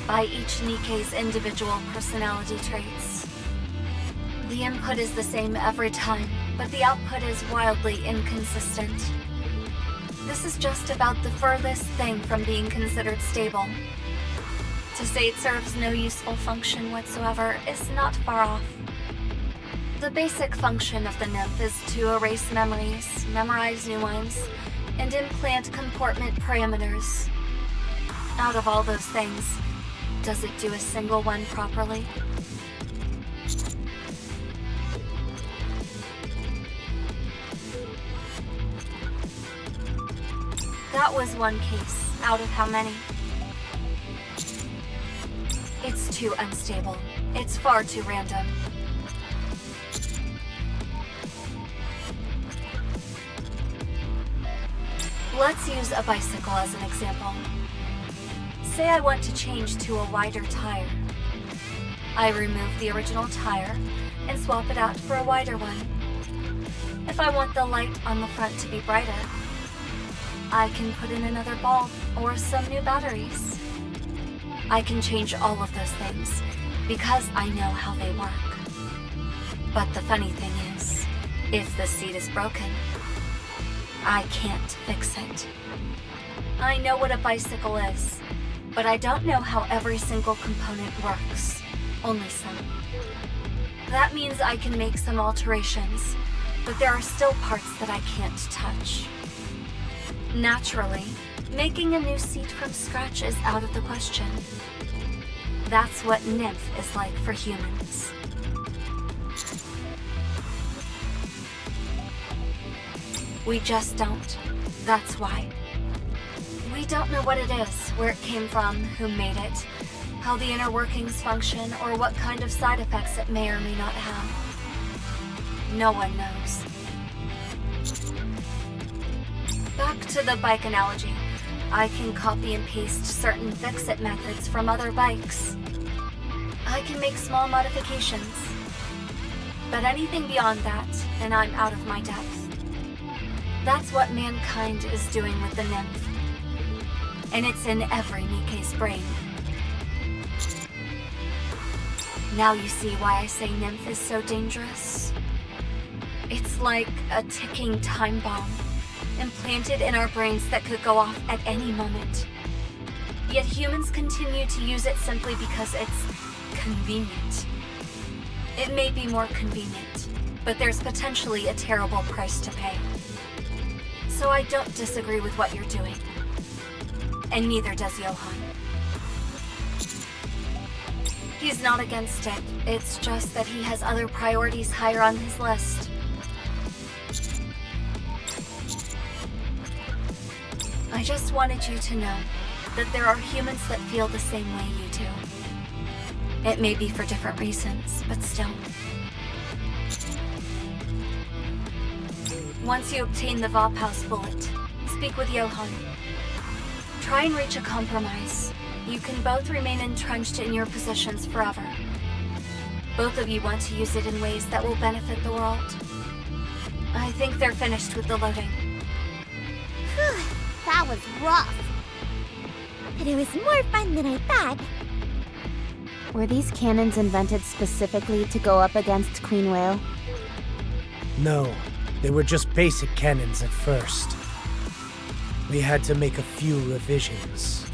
by each Nikke's individual personality traits. The input is the same every time, but the output is wildly inconsistent. This is just about the furthest thing from being considered stable. To say it serves no useful function whatsoever is not far off. The basic function of the nymph is to erase memories, memorize new ones, and implant comportment parameters. Out of all those things, does it do a single one properly? That was one case, out of how many? It's too unstable. It's far too random. Let's use a bicycle as an example. Say I want to change to a wider tire. I remove the original tire and swap it out for a wider one. If I want the light on the front to be brighter, I can put in another bulb or some new batteries. I can change all of those things because I know how they work. But the funny thing is, if the seed is broken, I can't fix it. I know what a bicycle is, but I don't know how every single component works. Only some. That means I can make some alterations, but there are still parts that I can't touch. Naturally, making a new seed from scratch is out of the question. That's what Nymph is like for humans. We just don't. That's why. We don't know what it is, where it came from, who made it, how the inner workings function, or what kind of side effects it may or may not have. No one knows. Back to the bike analogy. I can copy and paste certain fix-it methods from other bikes. I can make small modifications. But anything beyond that, and I'm out of my depth. That's what mankind is doing with the Nymph. And it's in every Nikke's brain. Now you see why I say Nymph is so dangerous. It's like a ticking time bomb, implanted in our brains that could go off at any moment. Yet humans continue to use it simply because it's convenient. It may be more convenient, but there's potentially a terrible price to pay. So I don't disagree with what you're doing. And neither does Johann. He's not against it. It's just that he has other priorities higher on his list. I just wanted you to know that there are humans that feel the same way you do. It may be for different reasons, but still. Once you obtain the Vophaus bullet, speak with Johann. Try and reach a compromise. You can both remain entrenched in your positions forever. Both of you want to use it in ways that will benefit the world. I think they're finished with the loading. Phew, that was rough. But it was more fun than I thought. Were these cannons invented specifically to go up against Queen Whale? No, they were just basic cannons at first. We had to make a few revisions.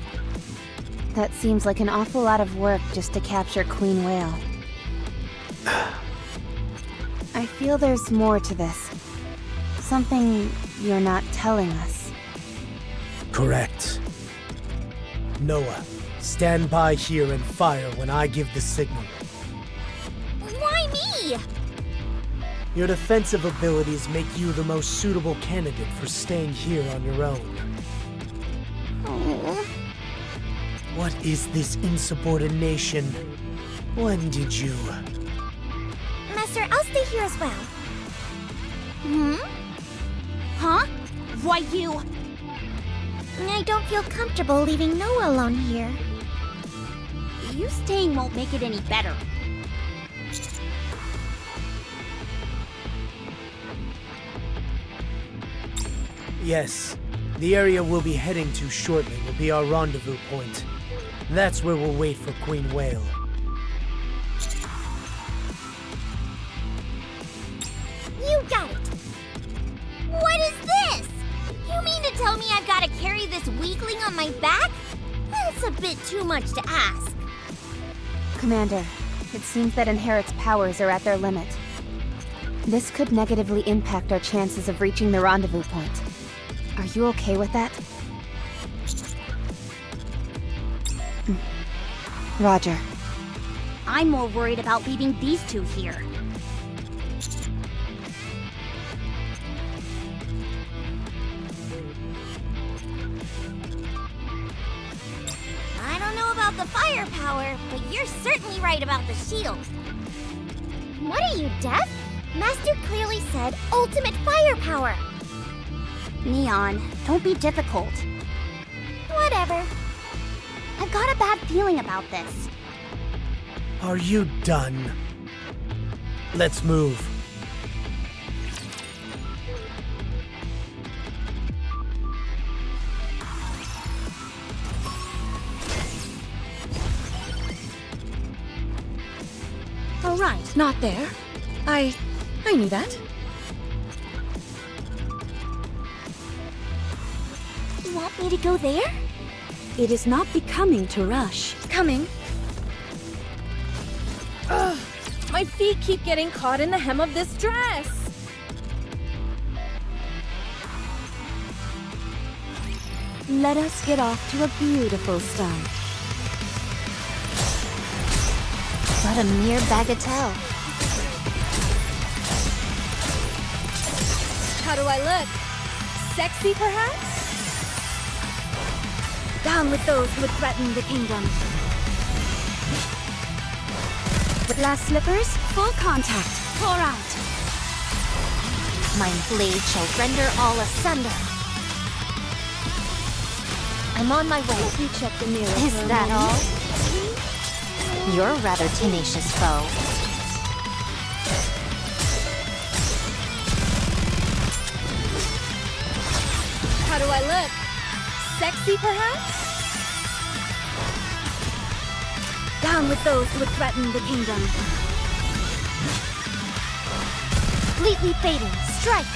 That seems like an awful lot of work just to capture Queen Whale. I feel there's more to this. Something you're not telling us. Correct. Noah, stand by here and fire when I give the signal. Why me? Your defensive abilities make you the most suitable candidate for staying here on your own. Oh. What is this insubordination? When did you... Master, I'll stay here as well. Huh? Why you? I don't feel comfortable leaving Noah alone here. You staying won't make it any better. Yes. The area we'll be heading to shortly will be our rendezvous point. That's where we'll wait for Queen Whale. You got it! What is this? You mean to tell me I've got to carry this weakling on my back? That's a bit too much to ask. Commander, it seems that Inherit's powers are at their limit. This could negatively impact our chances of reaching the rendezvous point. Are you okay with that? Roger. I'm more worried about leaving these two here. I don't know about the firepower, but you're certainly right about the shield. What are you, deaf? Master clearly said ultimate firepower. Neon, don't be difficult. Whatever. I've got a bad feeling about this. Are you done? Let's move. right, not there. I knew that. You want me to go there? It is not becoming to rush. Coming. Ugh, my feet keep getting caught in the hem of this dress. Let us get off to a beautiful start. But a mere bagatelle. How do I look? Sexy, perhaps? Down with those who would threaten the kingdom. With glass slippers, full contact. Pour out. My blade shall render all asunder. I'm on my way. Let me check the mirror. Is for a that moment. all? You're a rather tenacious foe. How do I look? Sexy, perhaps? Down with those who would threaten the kingdom. Completely fading. Strike!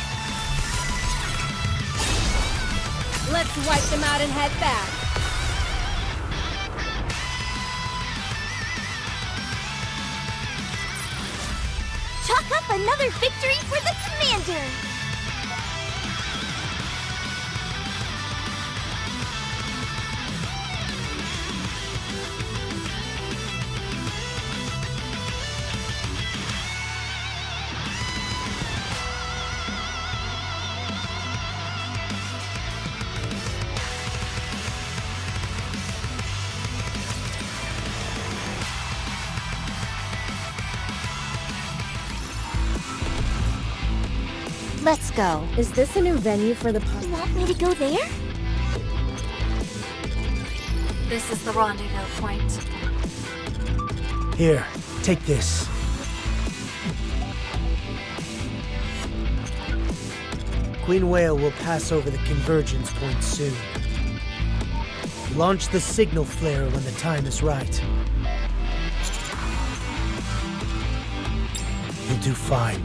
Let's wipe them out and head back. Chalk up another victory for the commander! Let's go. Is this a new venue for the party? You want me to go there? This is the rendezvous point. Here, take this. Queen Whale will pass over the convergence point soon. Launch the signal flare when the time is right. You'll do fine.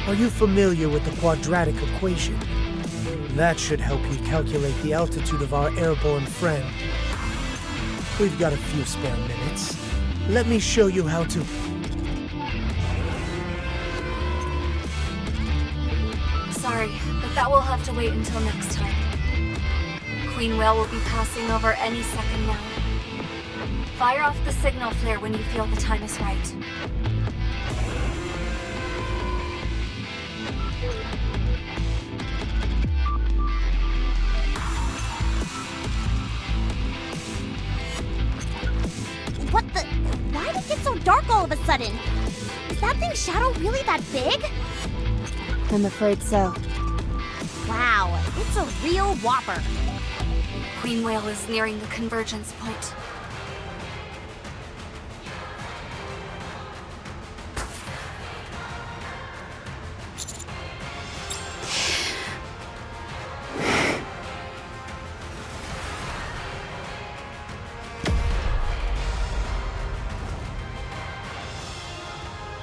Are you familiar with the quadratic equation? That should help you calculate the altitude of our airborne friend. We've got a few spare minutes. Let me show you how to... Sorry, but that will have to wait until next time. Queen Whale will be passing over any second now. Fire off the signal flare when you feel the time is right. What the? Why did it get so dark all of a sudden? Is that thing's shadow really that big? I'm afraid so. Wow, it's a real whopper. Queen Whale is nearing the convergence point.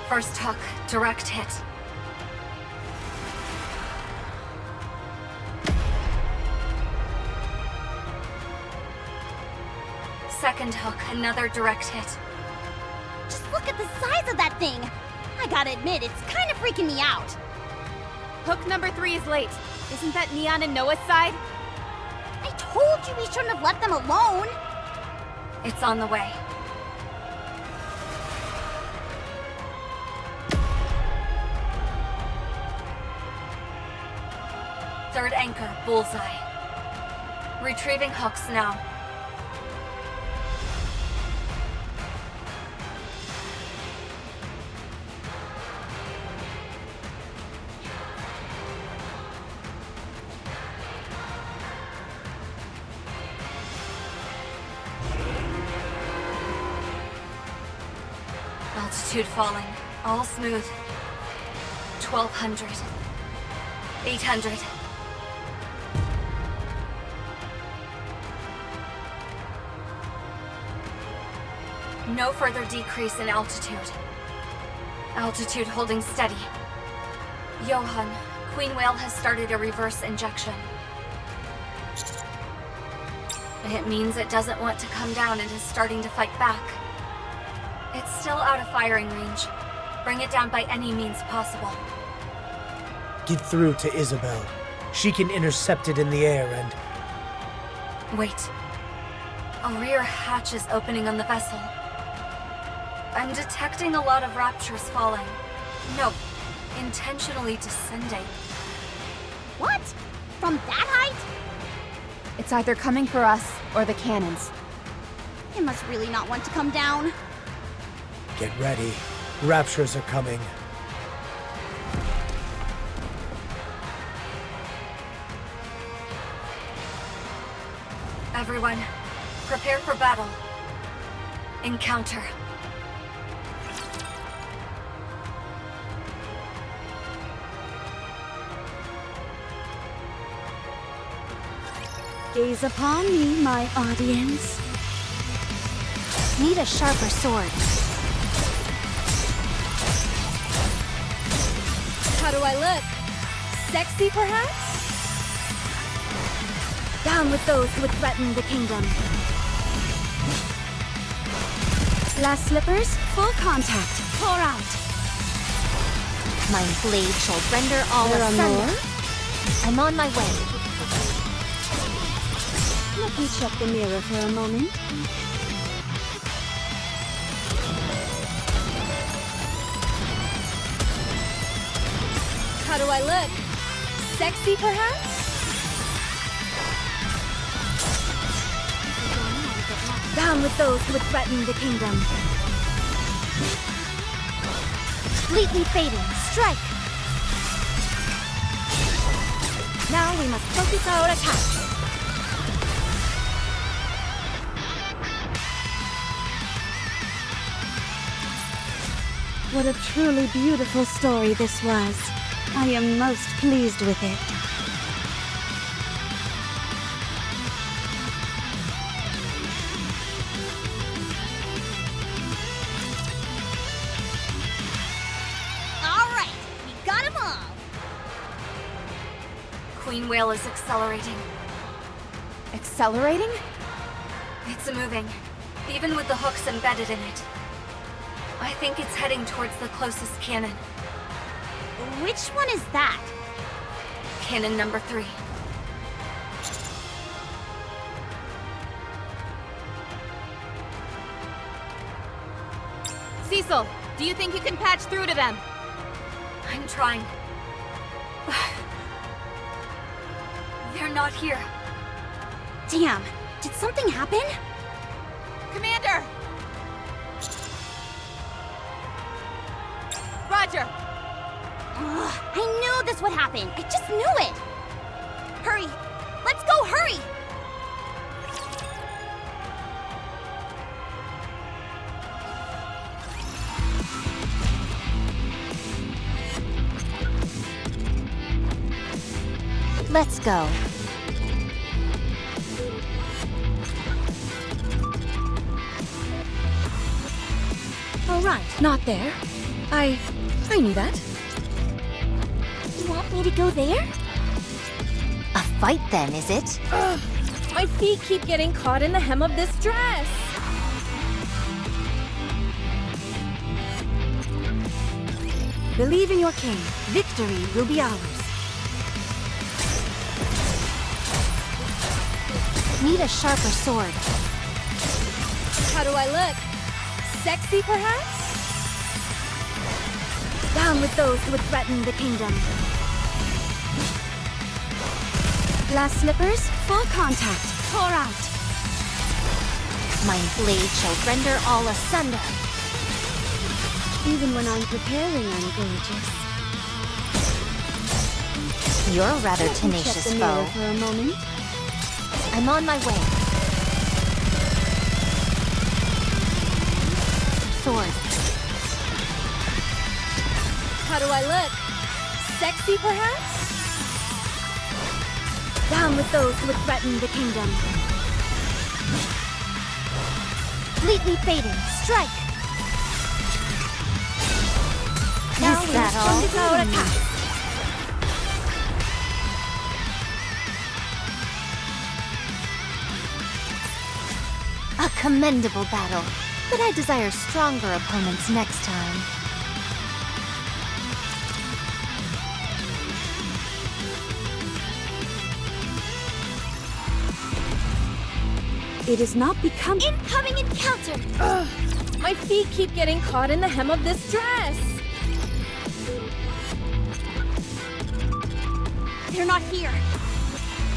First hook, direct hit. Second hook, another direct hit. Just look at the size of that thing. I gotta admit, it's kind of freaking me out. Hook number 3 is late. Isn't that Neon and Noah's side? I told you we shouldn't have left them alone. It's on the way. Third anchor, bullseye. Retrieving hooks now. Altitude falling. All smooth. 1200. 800. No further decrease in altitude. Altitude holding steady. Johann, Queen Whale has started a reverse injection. It means it doesn't want to come down and is starting to fight back. It's still out of firing range. Bring it down by any means possible. Get through to Isabel. She can intercept it in the air and... Wait. A rear hatch is opening on the vessel. I'm detecting a lot of raptures falling. No, intentionally descending. What? From that height? It's either coming for us or the cannons. It must really not want to come down. Get ready. Raptures are coming. Everyone, prepare for battle. Encounter. Gaze upon me, my audience. Need a sharper sword. How do I look? Sexy, perhaps? Down with those who would threaten the kingdom. Glass slippers, full contact. Pour out. My blade shall render all There are asunder. more? I'm on my way. Let me check the mirror for a moment. How do I look? Sexy, perhaps? Down with those who would threaten the kingdom. Completely fading. Strike! Now we must focus our attack. What a truly beautiful story this was. I am most pleased with it. All right, we got 'em all. Queen Whale is accelerating. Accelerating? It's moving, even with the hooks embedded in it. I think it's heading towards the closest cannon. Which one is that? Cannon number 3. Cecil, do you think you can patch through to them? I'm trying. They're not here. Damn, did something happen? Commander! Roger! Ugh, I knew this would happen. I just knew it. Hurry! Let's go, hurry! Let's go. All right, not there. I knew that. You want me to go there? A fight then, is it? Ugh, my feet keep getting caught in the hem of this dress. Believe in your king. Victory will be ours. Need a sharper sword. How do I look? Sexy, perhaps? Down with those who would threaten the kingdom. Glass slippers, full contact. Pour out. My blade shall render all asunder. Even when I'm preparing, I'm gorgeous. You're a rather Let me check tenacious the mirror foe. for a moment. I'm on my way. Sword. How do I look? Sexy, perhaps? Down with those who would threaten the kingdom. completely fading. Strike! Now Is that all? our attack. A commendable battle, but I desire stronger opponents next time. It is not becoming. Incoming encounter! Ugh, my feet keep getting caught in the hem of this dress. They're not here.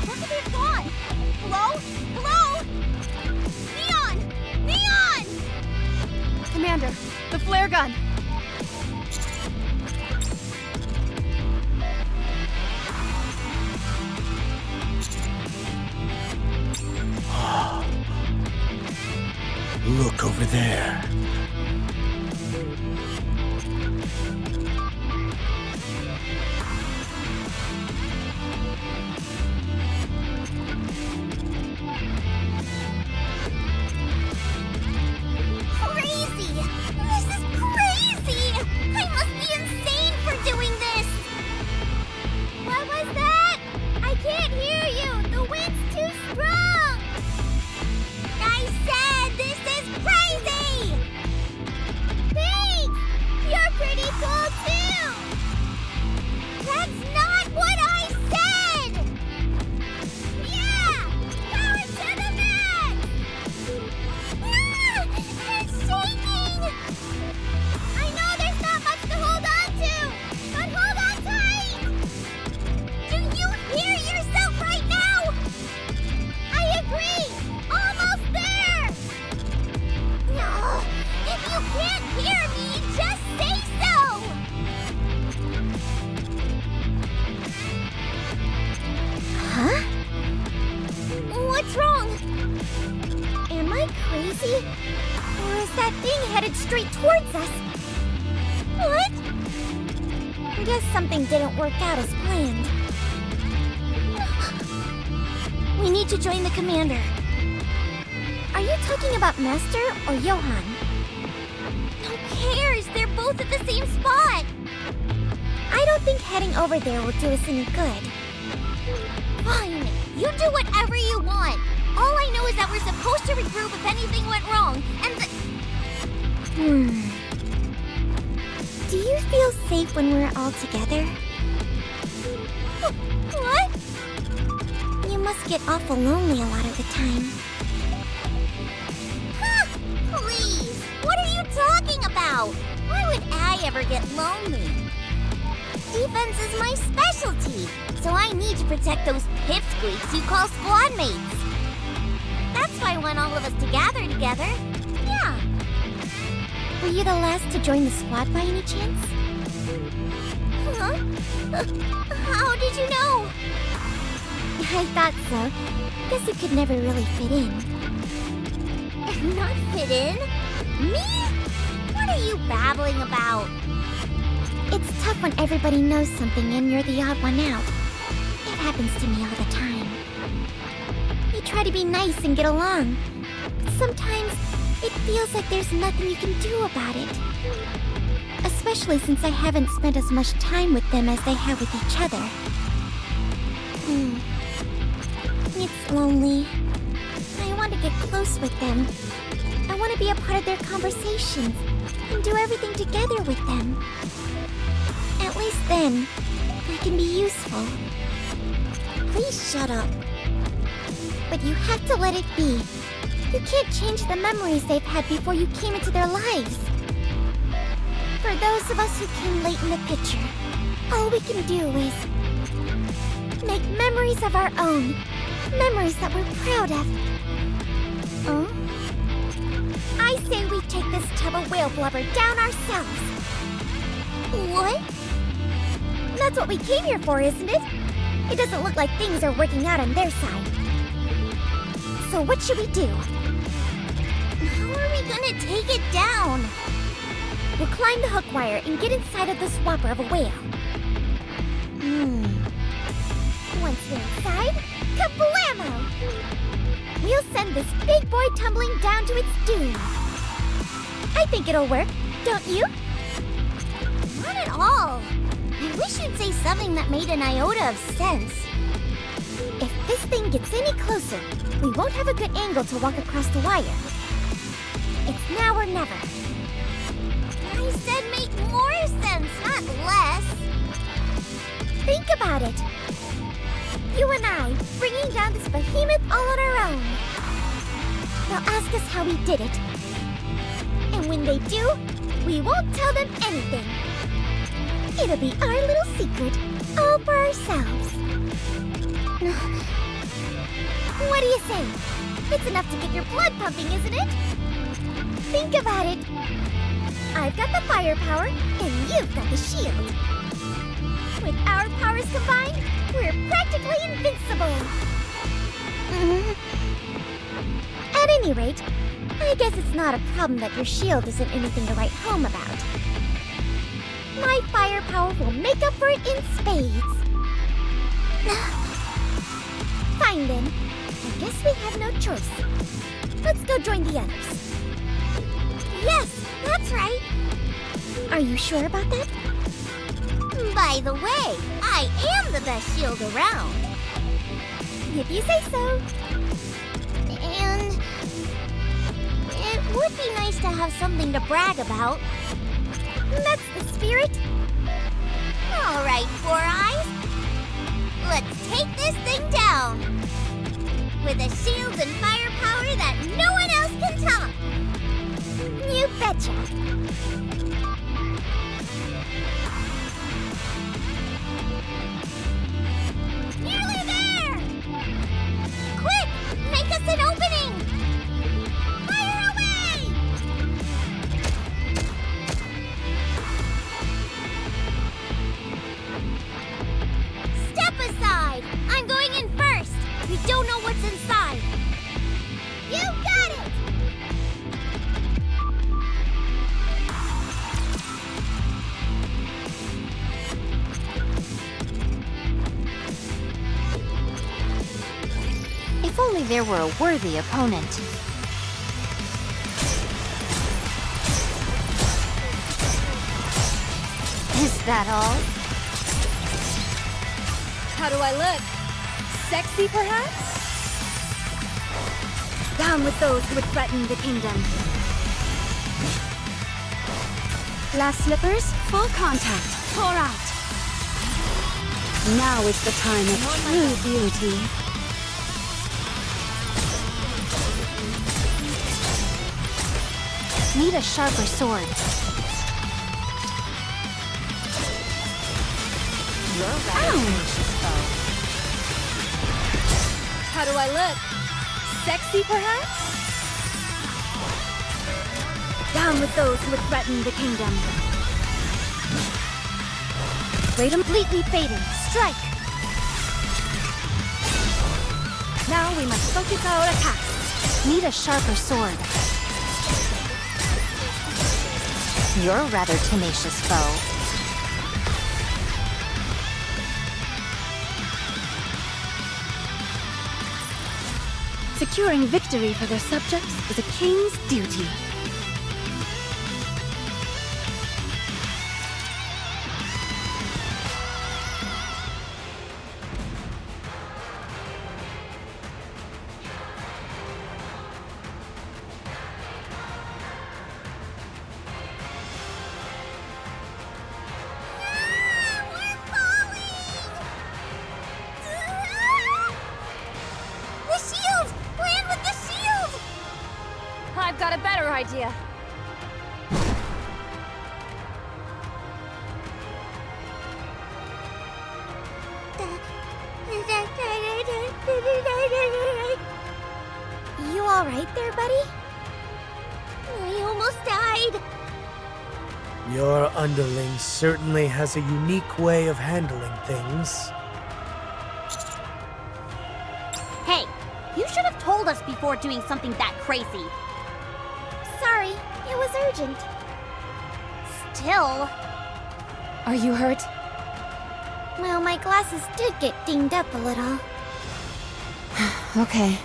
Where could they have gone? Hello? Hello? Neon! Neon! Commander, the flare gun! Look over there. Crazy! This is crazy! I must be insane for doing this! What was that? I can't hear you! The wind's too strong! I said this is crazy! Thanks! You're pretty cool too! That's not what I said! Yeah! Power to the max! Ah! It's shaking! I know there's not much to hold on to, but hold on tight! Do you hear yourself right now? I agree! Almost there! No, if you can't hear me, just say so! Huh? What's wrong? Am I crazy? Or is that thing headed straight towards us? What? I guess something didn't work out as planned. We need to join the commander. Are you talking about Master or Johann? Who cares? They're both at the same spot. I don't think heading over there will do us any good. Fine. You do whatever you want. All I know is that we're supposed to regroup if anything went wrong, and Do you feel safe when we're all together? What? You must get awful lonely a lot of the time. Please! What are you talking about? Why would I ever get lonely? Defense is my specialty, so I need to protect those pipsqueaks you call squad mates. That's why I want all of us to gather together. Yeah. Were you the last to join the squad by any chance? Huh? How did you know? I thought so. Guess you could never really fit in. Not fit in? Me? What are you babbling about? It's tough when everybody knows something and you're the odd one out. It happens to me all the time. You try to be nice and get along, but sometimes it feels like there's nothing you can do about it. Especially since I haven't spent as much time with them as they have with each other. It's lonely. I want to get close with them. I want to be a part of their conversations and do everything together with them. At least then, I can be useful. Please shut up. But you have to let it be. You can't change the memories they've had before you came into their lives. For those of us who came late in the picture, all we can do is make memories of our own. Memories that we're proud of. I say we take this tub of whale blubber down ourselves. What? That's what we came here for, isn't it? It doesn't look like things are working out on their side. So what should we do? How are we gonna take it down? We'll climb the hook wire and get inside of the swapper of a whale. Once we're inside, kablamo! We'll send this big boy tumbling down to its doom. I think it'll work, don't you? Not at all. I wish you'd say something that made an iota of sense. If this thing gets any closer, we won't have a good angle to walk across the wire. It's now or never. I said make more sense, not less. Think about it. You and I, bringing down this behemoth all on our own. They'll ask us how we did it. And when they do, we won't tell them anything. It'll be our little secret, all for ourselves. What do you say? It's enough to get your blood pumping, isn't it? Think about it. I've got the firepower, and you've got the shield. With our powers combined, we're practically invincible. At any rate, I guess it's not a problem that your shield isn't anything to write home about. My firepower will make up for it in spades. Fine then. I guess we have no choice. Let's go join the others. Yes, that's right. Are you sure about that? By the way, I am the best shield around. If you say so. And it would be nice to have something to brag about. That's the spirit. All right, Four Eyes. Let's take this thing down. With a shield and firepower that no one else can top. You betcha. Nearly there! Quick, make us an opening! Fire away! Step aside! I'm going in first! We don't know what's inside! You got it! If only there were a worthy opponent. Is that all? How do I look? Sexy, perhaps? Down with those who would threaten the kingdom. Glass slippers, full contact. Pour out. Now is the time of true beauty. Need a sharper sword. How do I look? Sexy, perhaps? Down with those who would threaten the kingdom. Wait, completely fading. Strike. Now we must focus our attacks. Need a sharper sword. You're a rather tenacious foe. Securing victory for their subjects is a king's duty. I've got a better idea. You all right there, buddy? I almost died. Your underling certainly has a unique way of handling things. Hey, you should have told us before doing something that crazy. Sorry, it was urgent. Still. Are you hurt? Well, my glasses did get dinged up a little. Okay.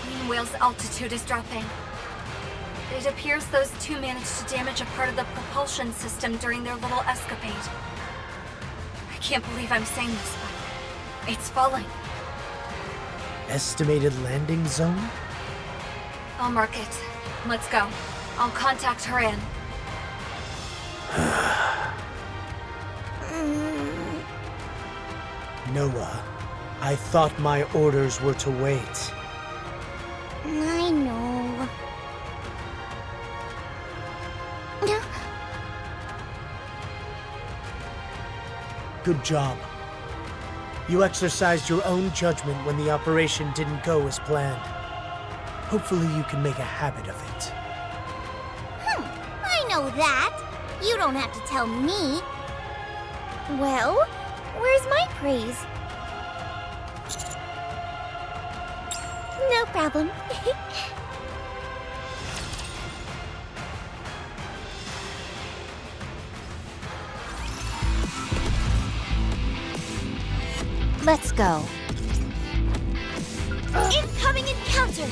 Queen Whale's altitude is dropping. It appears those two managed to damage a part of the propulsion system during their little escapade. I can't believe I'm saying this, but it's falling. Estimated landing zone? I'll mark it. Let's go. I'll contact Haran. Noah, I thought my orders were to wait. I know. Good job. You exercised your own judgment when the operation didn't go as planned. Hopefully you can make a habit of it. I know that. You don't have to tell me. Well, where's my praise? No problem. Let's go. Incoming encounter!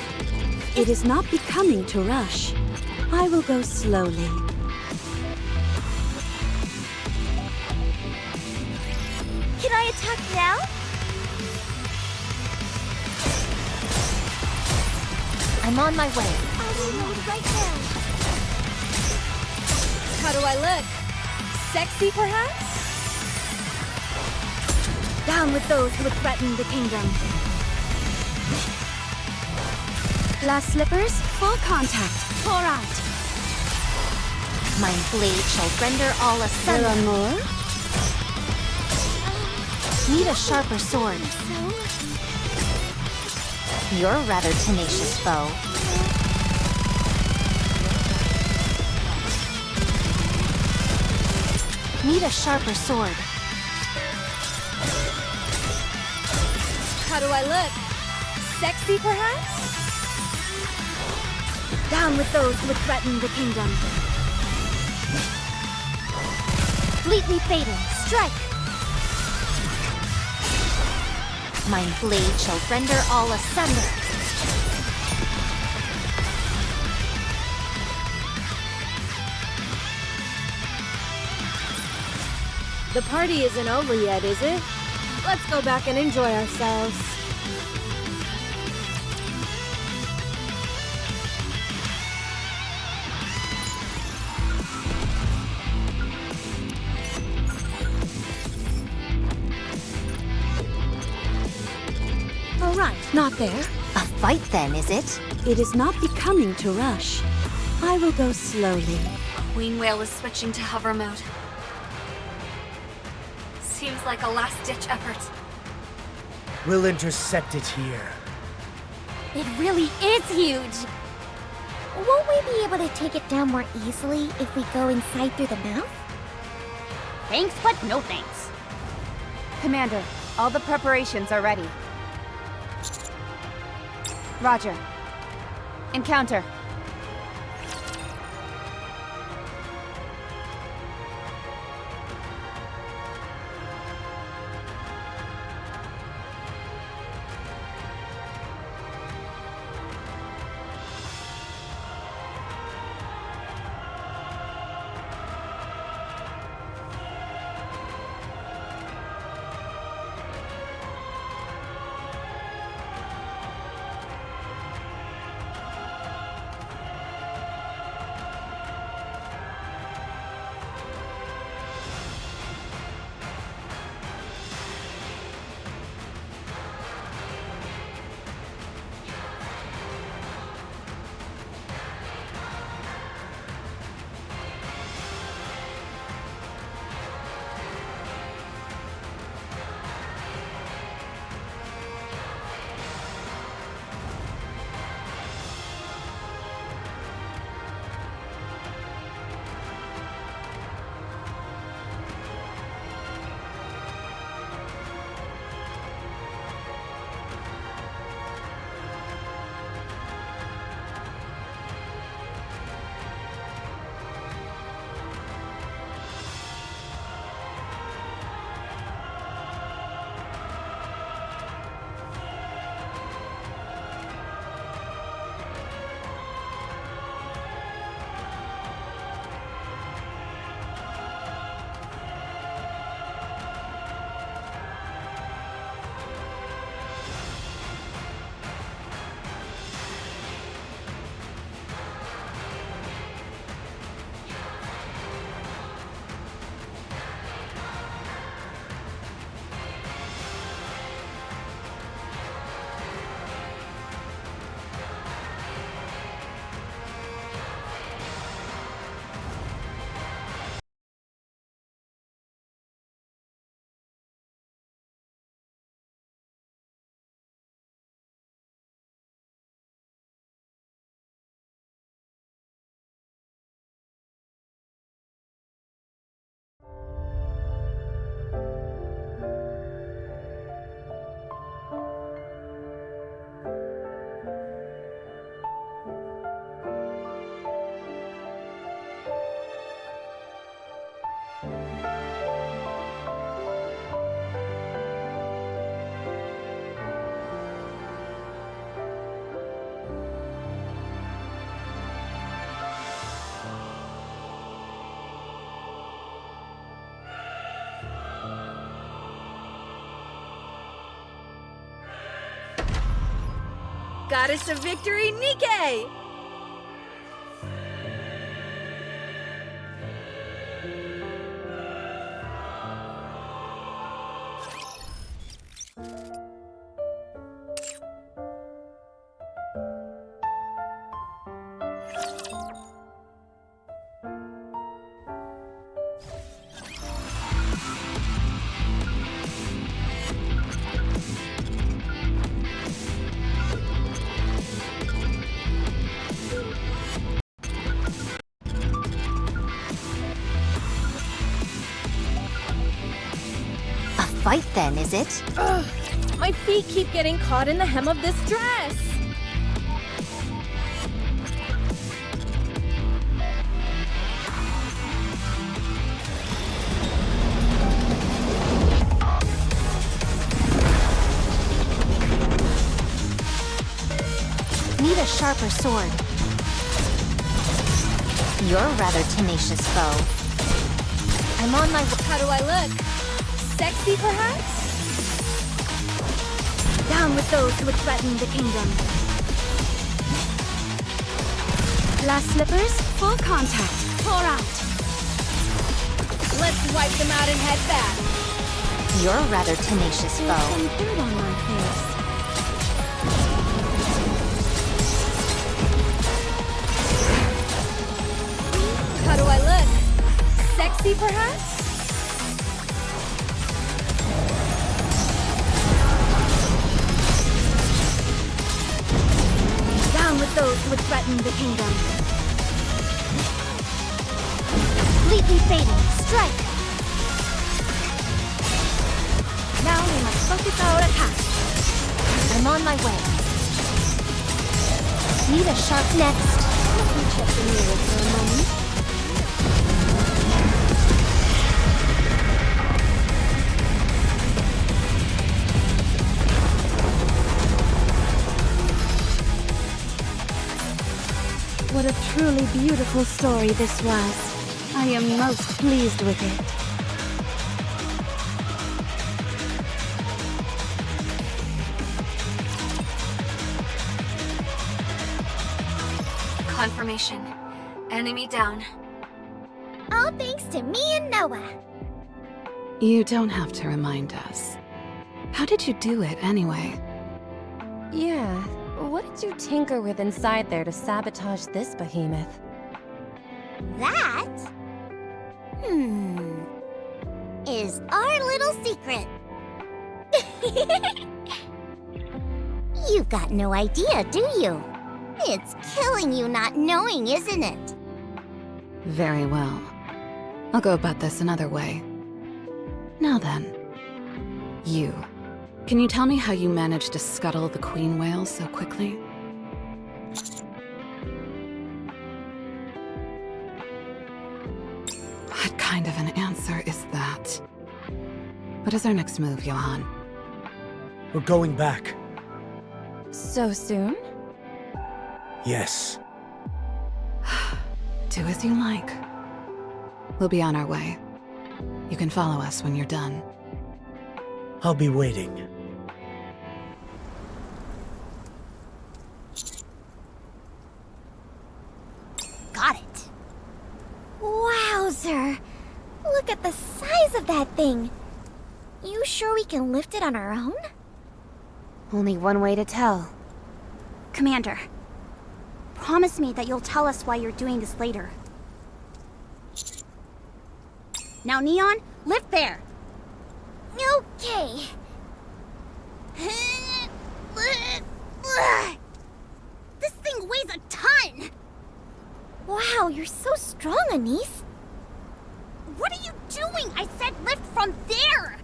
It is not becoming to rush. I will go slowly. Can I attack now? I'm on my way. I'll be right now. How do I look? Sexy, perhaps? Down with those who would threaten the kingdom. Glass slippers, full contact. Pour out. My blade shall render all asunder. There are more? Need a sharper sword. You're a rather tenacious foe. Need a sharper sword. How do I look? Sexy, perhaps? Down with those who would threaten the kingdom. Fleetly fatal. Strike! My blade shall render all asunder. The party isn't over yet, is it? Let's go back and enjoy ourselves. All right, not there. A fight then, is it? It is not becoming to rush. I will go slowly. Queen Whale is switching to hover mode. Seems like a last-ditch effort. We'll intercept it here. It really is huge! Won't we be able to take it down more easily if we go inside through the mouth? Thanks, but no thanks. Commander, all the preparations are ready. Roger. Encounter. Goddess of Victory, Nikke! Fight then, is it? Ugh, my feet keep getting caught in the hem of this dress! Need a sharper sword. You're a rather tenacious foe. I'm on my way. How do I look? Sexy, perhaps? Down with those who would threaten the kingdom. Glass slippers, full contact. Pour out. Let's wipe them out and head back. You're a rather tenacious There's foe. some dirt on my face. How do I look? Sexy, perhaps? Down with those who would threaten the kingdom. Completely fading. Strike! Now we must focus our attack. I'm on my way. Need a sharp next. Let me check the mirror for a moment. What a truly beautiful story this was. I am most pleased with it. Confirmation. Enemy down. All thanks to me and Noah. You don't have to remind us. How did you do it, anyway? Yeah, what did you tinker with inside there to sabotage this behemoth? That? Is our little secret. You've got no idea, do you? It's killing you not knowing, isn't it? Very well. I'll go about this another way. Now then, you. Can you tell me how you managed to scuttle the queen whale so quickly? What kind of an answer is that? What is our next move, Johan? We're going back. So soon? Yes. Do as you like. We'll be on our way. You can follow us when you're done. I'll be waiting. Got it. Wowzer! Look at the size of that thing. You sure we can lift it on our own? Only one way to tell. Commander, promise me that you'll tell us why you're doing this later. Now, Neon, lift there. Okay. This thing weighs a ton! Wow, you're so strong, Anise. What are you doing? I said lift from there!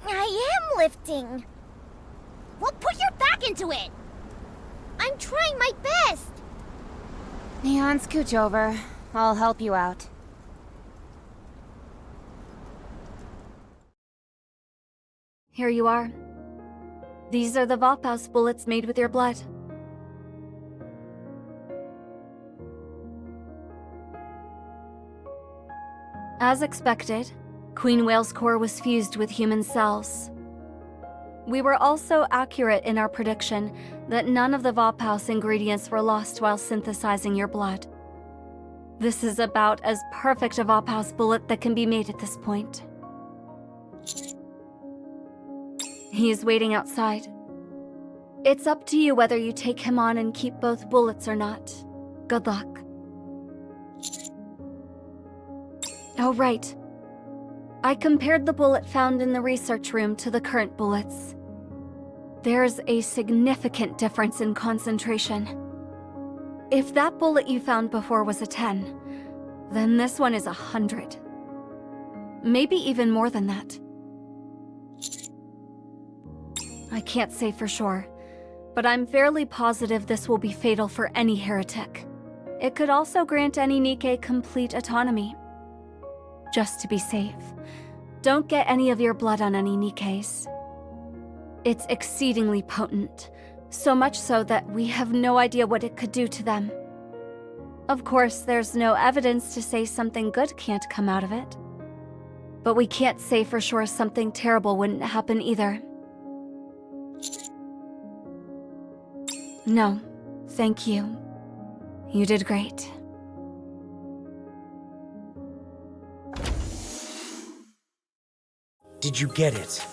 I am lifting. Well, put your back into it! I'm trying my best! Neon, scooch over. I'll help you out. Here you are. These are the Vophouse bullets made with your blood. As expected, Queen Whale's core was fused with human cells. We were also accurate in our prediction that none of the Vophouse ingredients were lost while synthesizing your blood. This is about as perfect a Vophouse bullet that can be made at this point. He is waiting outside. It's up to you whether you take him on and keep both bullets or not. Good luck. Oh, right. I compared the bullet found in the research room to the current bullets. There's a significant difference in concentration. If that bullet you found before was a 10, then this one is 100. Maybe even more than that. I can't say for sure, but I'm fairly positive this will be fatal for any heretic. It could also grant any Nikke complete autonomy. Just to be safe, don't get any of your blood on any Nikkes. It's exceedingly potent, so much so that we have no idea what it could do to them. Of course, there's no evidence to say something good can't come out of it. But we can't say for sure something terrible wouldn't happen either. No, thank you. You did great. Did you get it?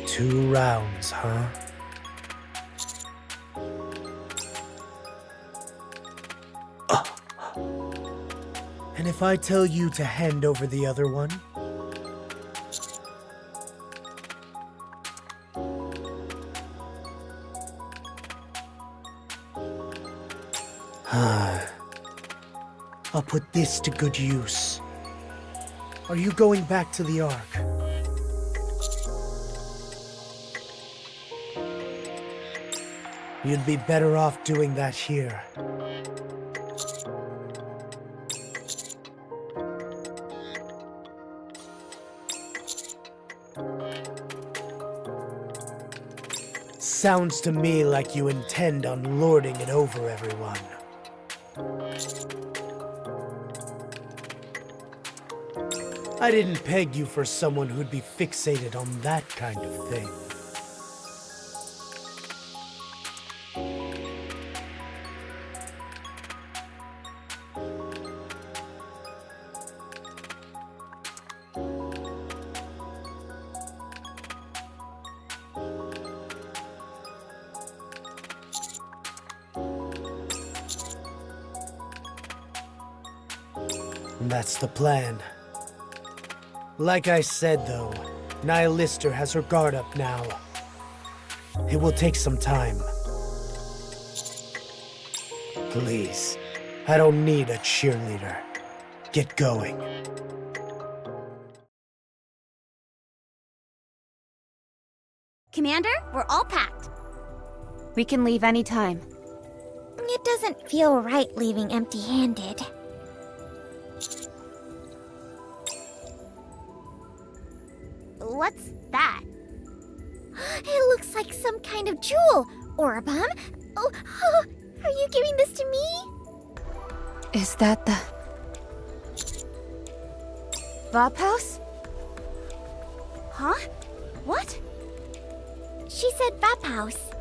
2 rounds, huh? And if I tell you to hand over the other one? I'll put this to good use. Are you going back to the Ark? You'd be better off doing that here. Sounds to me like you intend on lording it over everyone. I didn't peg you for someone who'd be fixated on that kind of thing. That's the plan. Like I said, though, Nihilister has her guard up now. It will take some time. Please, I don't need a cheerleader. Get going. Commander, we're all packed. We can leave anytime. It doesn't feel right leaving empty-handed. What's that? It looks like some kind of jewel or a bomb. Oh, are you giving this to me? Is that the... Vophouse? Huh? What? She said Vophouse.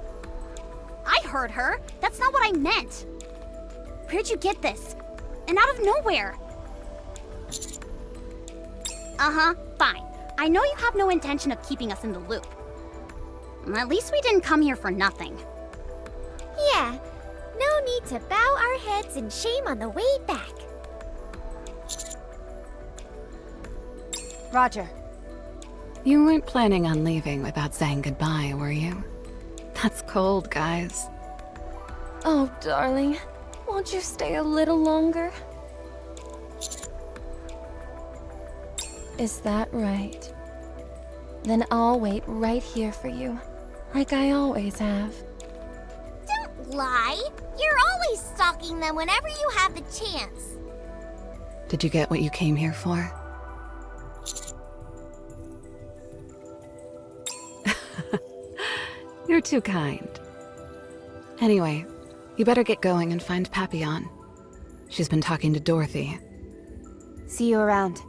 I heard her. That's not what I meant. Where'd you get this? And out of nowhere. Uh-huh, fine. I know you have no intention of keeping us in the loop. At least we didn't come here for nothing. Yeah, no need to bow our heads in shame on the way back. Roger. You weren't planning on leaving without saying goodbye, were you? That's cold, guys. Oh, darling. Won't you stay a little longer? Is that right? Then I'll wait right here for you, like I always have. Don't lie. You're always stalking them whenever you have the chance. Did you get what you came here for? You're too kind. Anyway, you better get going and find Papillon. She's been talking to Dorothy. See you around.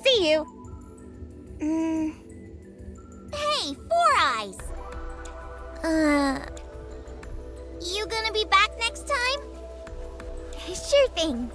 See you! Hey, Four Eyes! You gonna be back next time? Sure thing.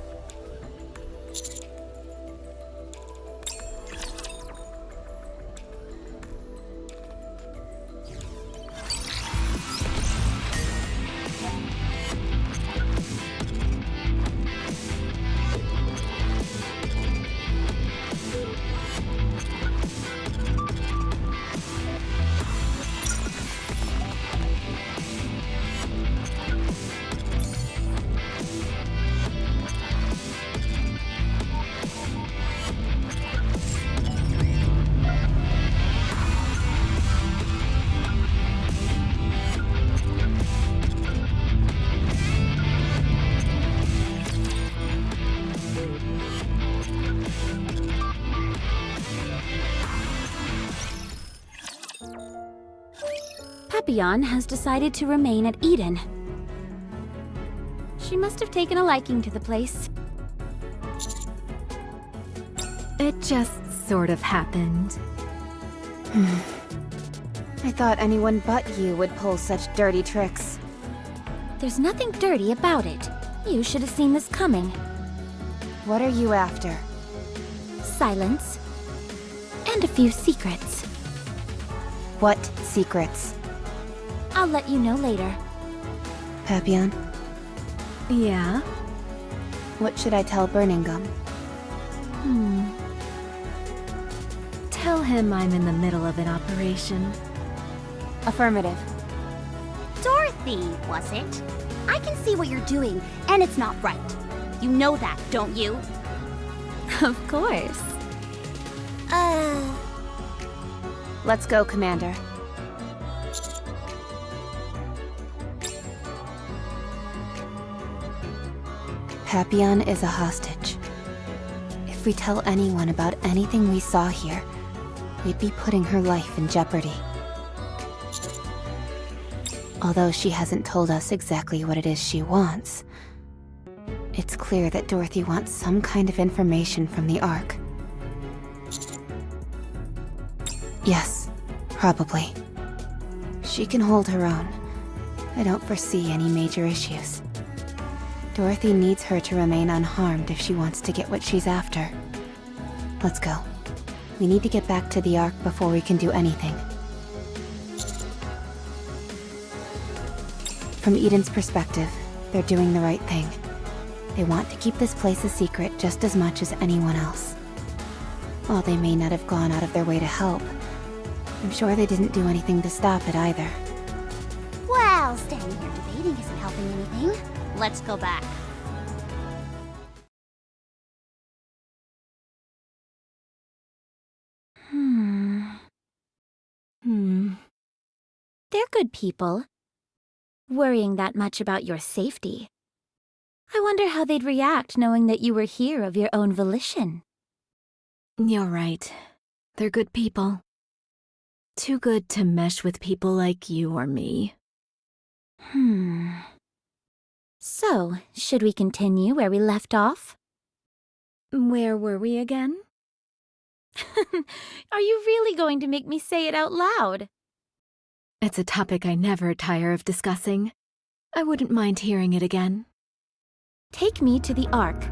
Papillon has decided to remain at Eden. She must have taken a liking to the place. It just sort of happened. I thought anyone but you would pull such dirty tricks. There's nothing dirty about it. You should have seen this coming. What are you after? Silence. And a few secrets. What secrets? I'll let you know later. Papillon, Yeah? what should I tell Burning Gum? Tell him I'm in the middle of an operation. Affirmative. Dorothy, was it? I can see what you're doing, and it's not right. You know that, don't you? Of course. Let's go, Commander. Papillon is a hostage. If we tell anyone about anything we saw here, we'd be putting her life in jeopardy. Although she hasn't told us exactly what it is she wants, it's clear that Dorothy wants some kind of information from the Ark. Yes, probably. She can hold her own. I don't foresee any major issues. Dorothy needs her to remain unharmed if she wants to get what she's after. Let's go. We need to get back to the Ark before we can do anything. From Eden's perspective, they're doing the right thing. They want to keep this place a secret just as much as anyone else. While they may not have gone out of their way to help, I'm sure they didn't do anything to stop it either. Well, standing here debating isn't helping anything. Let's go back. They're good people. Worrying that much about your safety. I wonder how they'd react knowing that you were here of your own volition. You're right. They're good people. Too good to mesh with people like you or me. So, should we continue where we left off? Where were we again? Are you really going to make me say it out loud? It's a topic I never tire of discussing. I wouldn't mind hearing it again. Take me to the Ark.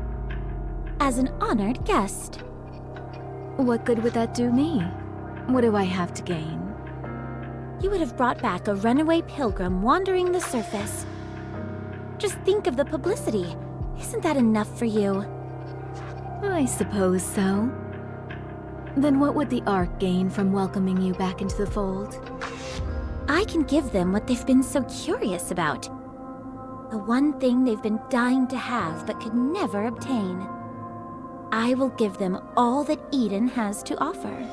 As an honored guest. What good would that do me? What do I have to gain? You would have brought back a runaway pilgrim wandering the surface. Just think of the publicity. Isn't that enough for you? I suppose so. Then what would the Ark gain from welcoming you back into the fold? I can give them what they've been so curious about. The one thing they've been dying to have but could never obtain. I will give them all that Eden has to offer.